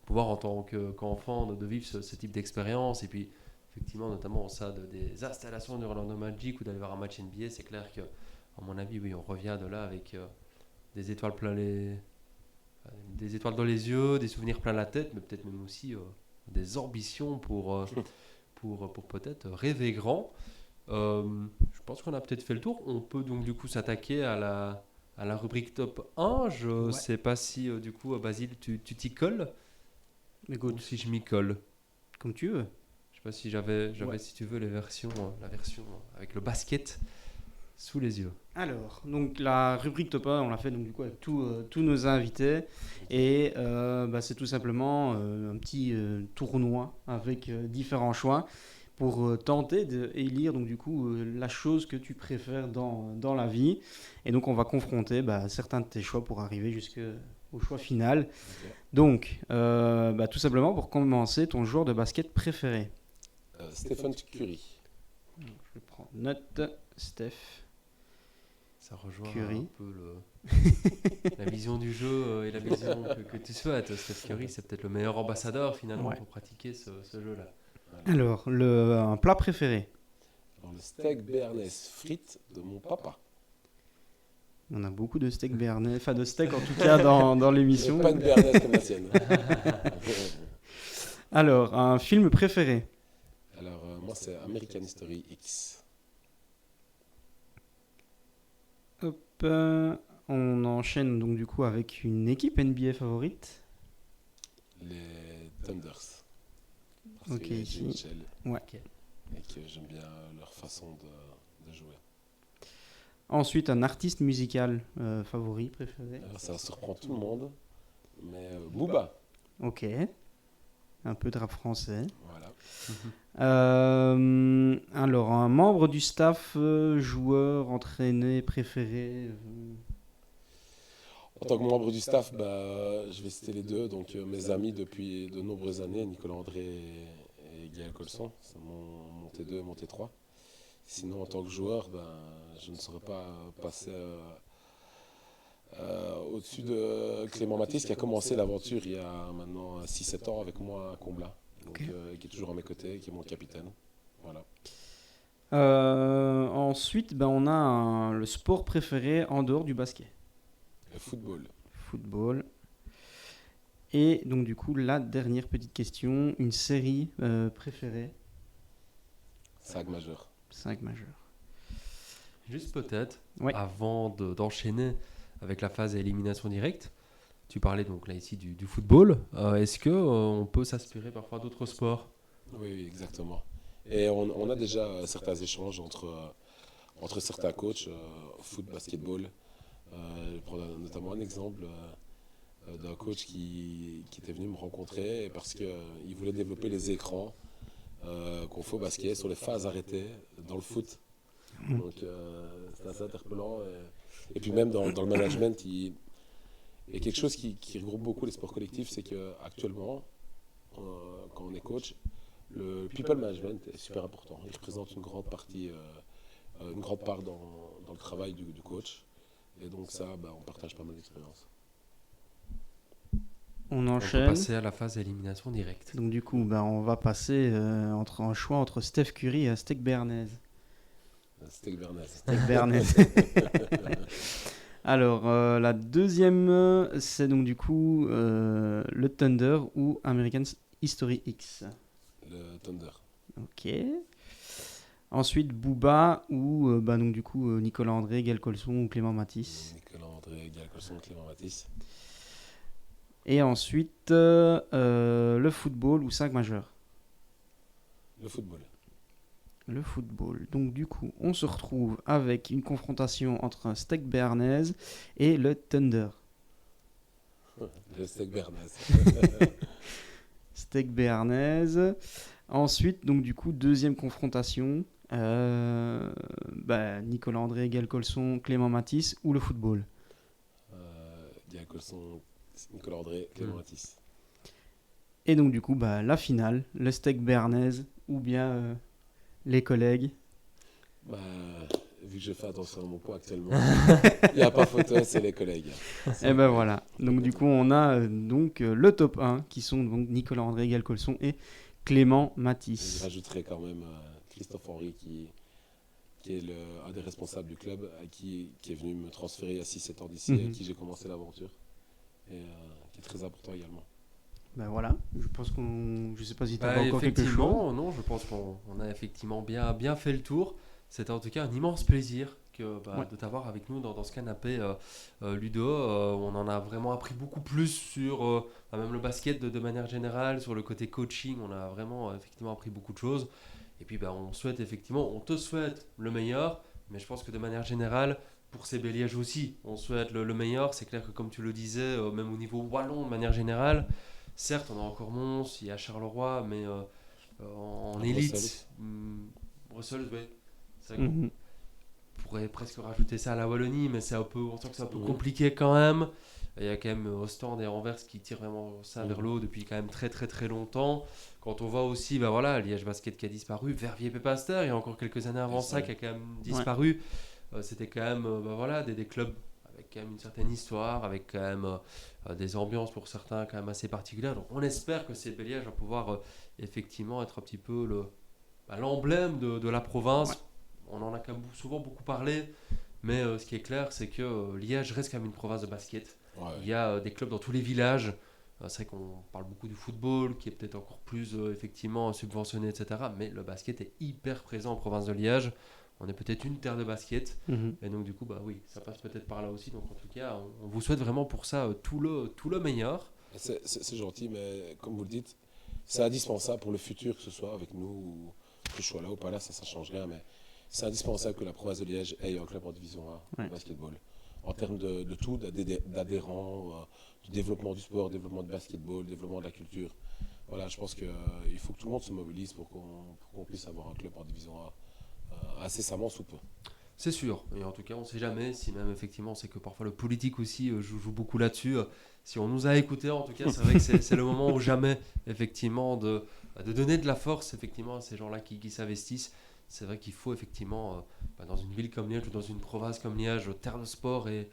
pouvoir en tant qu'enfant, de vivre ce type d'expérience. Et puis, effectivement, notamment au sein des installations de Orlando Magic ou d'aller voir un match NBA, c'est clair que, à mon avis, oui, on revient de là avec des étoiles des étoiles dans les yeux, des souvenirs plein la tête, mais peut-être même aussi des ambitions pour peut-être rêver grand. Je pense qu'on a peut-être fait le tour. On peut donc du coup s'attaquer à la rubrique top 1. Je Ouais. sais pas si du coup Basile tu t'y colles ou Écoute, si je m'y colle. comme tu veux. Je sais pas si j'avais Ouais. si tu veux la version avec le basket sous les yeux. Alors, donc la rubrique top 1, on l'a fait donc du coup avec tous nos invités et c'est tout simplement un petit tournoi avec différents choix pour tenter d'élire donc du coup la chose que tu préfères dans la vie, et donc on va confronter certains de tes choix pour arriver jusqu'au choix final. Ok. Donc tout simplement pour commencer, ton joueur de basket préféré. Stephen Curry. Je prends note. Steph. Ça rejoint Curry. un peu la vision du jeu et la vision que tu souhaites. Steph Curry, c'est peut-être le meilleur ambassadeur finalement Ouais. pour pratiquer ce jeu-là. Alors, un plat préféré. Dans le steak béarnaise frites de mon papa. On a beaucoup de steak béarnais, enfin de steak en tout cas dans l'émission. C'est pas une béarnaise comme la sienne. Alors, un film préféré. Alors, moi, c'est American History X. Hop, on enchaîne donc du coup avec une équipe NBA favorite. Les Thunders. Parce Ok, qu'il y a ici. Jimmy Mitchell. Ouais. Et que j'aime bien leur façon de jouer. Ensuite, un artiste musical favori, préféré. Alors, ça surprend tout le monde. Mais Booba. Ok. Un peu de rap français. Voilà. Alors, un membre du staff, joueur, entraîné, préféré. En tant que membre du staff, je vais citer les deux. Donc, mes amis depuis de nombreuses années, Nicolas André et Gaël Colson. C'est mon T2 et mon T3. Sinon, en tant que joueur, je ne saurais pas passer au-dessus de Clément Matisse qui a commencé l'aventure il y a maintenant 6-7 ans avec moi à Comblain. Donc, qui est toujours à mes côtés, qui est mon capitaine. Voilà. Ensuite, on a le sport préféré en dehors du basket. Le football. Football. Et donc du coup, la dernière petite question, une série préférée. 5 majeurs. 5 majeurs. Juste peut-être, Ouais. avant d'enchaîner avec la phase élimination directe, tu parlais donc là ici du football. Est-ce que on peut s'inspirer parfois d'autres sports? Oui, exactement. Et on a déjà certains échanges entre certains coachs, foot, basketball. Je prends notamment un exemple d'un coach qui était venu me rencontrer parce qu'il voulait développer les écrans qu'on fait au basket sur les phases arrêtées dans le foot. Donc c'est assez interpellant. Et puis même dans le management, il y a quelque chose qui regroupe beaucoup les sports collectifs, c'est qu'actuellement, quand on est coach, le people management est super important. Il représente une grande partie, une grande part dans le travail du coach. Et donc ça, on partage pas mal d'expériences. On On peut enchaîne. passer à la phase élimination directe. Donc du coup, on va passer entre un choix entre Steph Curry et Steak Bernays. Steak Bernays. Steak Bernays. Alors, la deuxième, c'est donc du coup le Thunder ou American History X. Le Thunder. Ok. Ensuite, Booba ou donc du coup Nicolas André, Gaël Colson ou Clément Matisse. Nicolas André, Gaël Colson, Clément Matisse. Et ensuite, le football ou 5 majeurs. Le football. Le football. Donc du coup, on se retrouve avec une confrontation entre Steak Bernays et le Thunder. Le Steak Bernays. Steak Bernays. Ensuite, donc du coup, deuxième confrontation. Nicolas André, Gaël Colson, Clément Matisse ou le football. Gaël Colson, Nicolas André, Clément Matisse. Et donc du coup, la finale, le Steak Bernays ou bien les collègues. Vu que je fais attention à mon poids actuellement, il n'y a pas photo, c'est les collègues. Et voilà. Donc du coup, on a le top 1 qui sont donc Nicolas André, Gaël Colson et Clément Je Matisse. rajouterai quand même Christophe Henry qui est un des responsables du club, qui est venu me transférer il y a 6-7 ans d'ici, avec qui j'ai commencé l'aventure, et qui est très important également. Voilà, je pense je sais pas si tu as encore quelque chose. Effectivement, non, je pense qu'on a effectivement bien fait le tour. C'était en tout cas un immense plaisir de t'avoir avec nous dans ce canapé, Ludo. On en a vraiment appris beaucoup plus sur même le basket de manière générale, sur le côté coaching. On a vraiment effectivement appris beaucoup de choses. Et puis on te souhaite le meilleur, mais je pense que de manière générale, pour ces Liège aussi, on souhaite le meilleur. C'est clair que comme tu le disais, même au niveau wallon de manière générale, certes on a encore Mons, il y a Charleroi, mais en élite, Bruxelles, oui. C'est vrai qu'on pourrait presque rajouter ça à la Wallonie, mais on sent que c'est un peu compliqué quand même. Il y a quand même Ostende et Anvers qui tirent vraiment ça vers le haut depuis quand même très très très longtemps. Quand on voit aussi Liège Basket qui a disparu, Verviers Pépaster, il y a encore quelques années avant ça qui a quand même disparu. C'était quand même des clubs avec quand même une certaine histoire, avec quand même des ambiances pour certains quand même assez particulières. Donc on espère que ces Liège va pouvoir effectivement être un petit peu l'emblème de la province. Ouais. On en a quand même souvent beaucoup parlé, mais ce qui est clair, c'est que Liège reste quand même une province de basket. Ouais. Il y a des clubs dans tous les villages. C'est vrai qu'on parle beaucoup du football, qui est peut-être encore plus effectivement subventionné, etc. Mais le basket est hyper présent en province de Liège. On est peut-être une terre de basket. Et donc du coup, bah oui, ça passe peut-être par là aussi. Donc en tout cas, on vous souhaite vraiment pour ça tout le meilleur. C'est gentil, mais comme vous le dites, c'est indispensable pour le futur, que ce soit avec nous, ou que je sois là ou pas là, ça ne change rien. Mais c'est indispensable que la province de Liège ait un club en division 1 de basketball. En termes de tout, d'adhérents, du développement du sport, développement du basketball, développement de la culture. Voilà, je pense qu'il faut que tout le monde se mobilise pour qu'on puisse avoir un club en division 1 incessamment sous peu. C'est sûr, et en tout cas on ne sait jamais, si même effectivement c'est que parfois le politique aussi joue beaucoup là-dessus. Si on nous a écoutés, en tout cas c'est vrai que c'est le moment ou jamais effectivement de donner de la force effectivement à ces gens-là qui s'investissent. C'est vrai qu'il faut effectivement, dans une ville comme Liège ou dans une province comme Liège, terre de sport et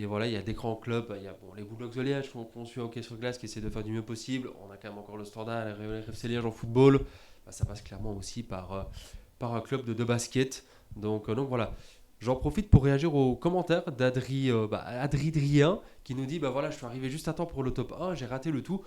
voilà, il y a des grands clubs, il y a les Bulldogs de Liège qu'on suit au hockey sur glace qui essaient de faire du mieux possible. On a quand même encore le Standard, le RFC Liège en football. Ça passe clairement aussi par un club de basket. Donc voilà, j'en profite pour réagir aux commentaires Adri Drien qui nous dit voilà, je suis arrivé juste à temps pour le top 1, j'ai raté le tout.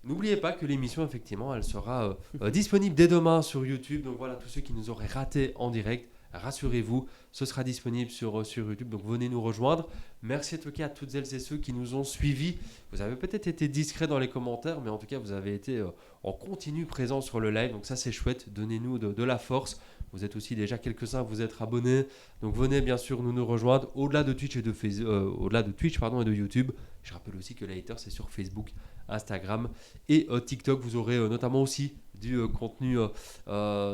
N'oubliez pas que l'émission, effectivement, elle sera disponible dès demain sur YouTube. Donc voilà, tous ceux qui nous auraient raté en direct, rassurez-vous, ce sera disponible sur YouTube. Donc venez nous rejoindre. Merci en tout cas à toutes celles et ceux qui nous ont suivis. Vous avez peut-être été discrets dans les commentaires, mais en tout cas, vous avez été en continu présent sur le live. Donc ça, c'est chouette. Donnez-nous de la force. Vous êtes aussi déjà quelques-uns, vous êtes abonnés. Donc venez bien sûr nous rejoindre au-delà de Twitch et et de YouTube. Je rappelle aussi que Later, c'est sur Facebook, Instagram et TikTok. Vous aurez notamment aussi du contenu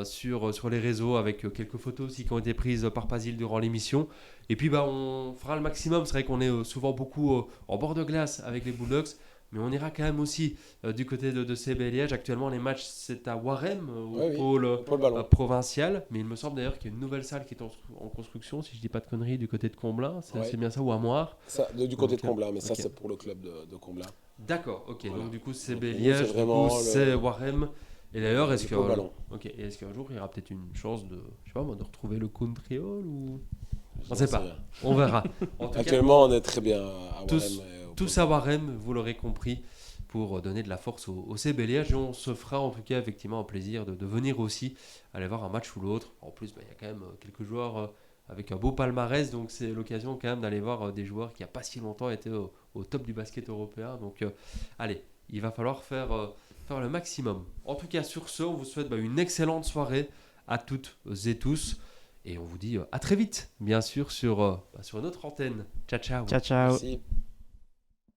sur les réseaux avec quelques photos aussi qui ont été prises par Basile durant l'émission. Et puis on fera le maximum. C'est vrai qu'on est souvent beaucoup en bord de glace avec les Bulldogs. Mais on ira quand même aussi du côté de CB Liège. Actuellement, les matchs, c'est à Warem, au pôle provincial. Mais il me semble d'ailleurs qu'il y a une nouvelle salle qui est en construction, si je ne dis pas de conneries, du côté de Comblain. C'est bien ça, ou à Moire du côté de Comblain, mais ça, c'est pour le club de Comblain. D'accord, ok. Voilà. Donc du coup, CB Donc, Liège, c'est Warem. Et d'ailleurs, est-ce qu'un jour, il y aura peut-être une chance de retrouver le country hall ou... On ne sait pas, on verra. Actuellement, on est très bien à Warem. Tous à Warem, vous l'aurez compris, pour donner de la force au CB Liège. Et on se fera en tout cas effectivement un plaisir de venir aussi aller voir un match ou l'autre. En plus, il y a quand même quelques joueurs avec un beau palmarès, donc c'est l'occasion quand même d'aller voir des joueurs qui il n'y a pas si longtemps étaient au top du basket européen. Donc allez, il va falloir faire le maximum. En tout cas, sur ce, on vous souhaite une excellente soirée à toutes et tous. Et on vous dit à très vite, bien sûr, sur notre antenne. Ciao, ciao. Ciao, ciao. Merci.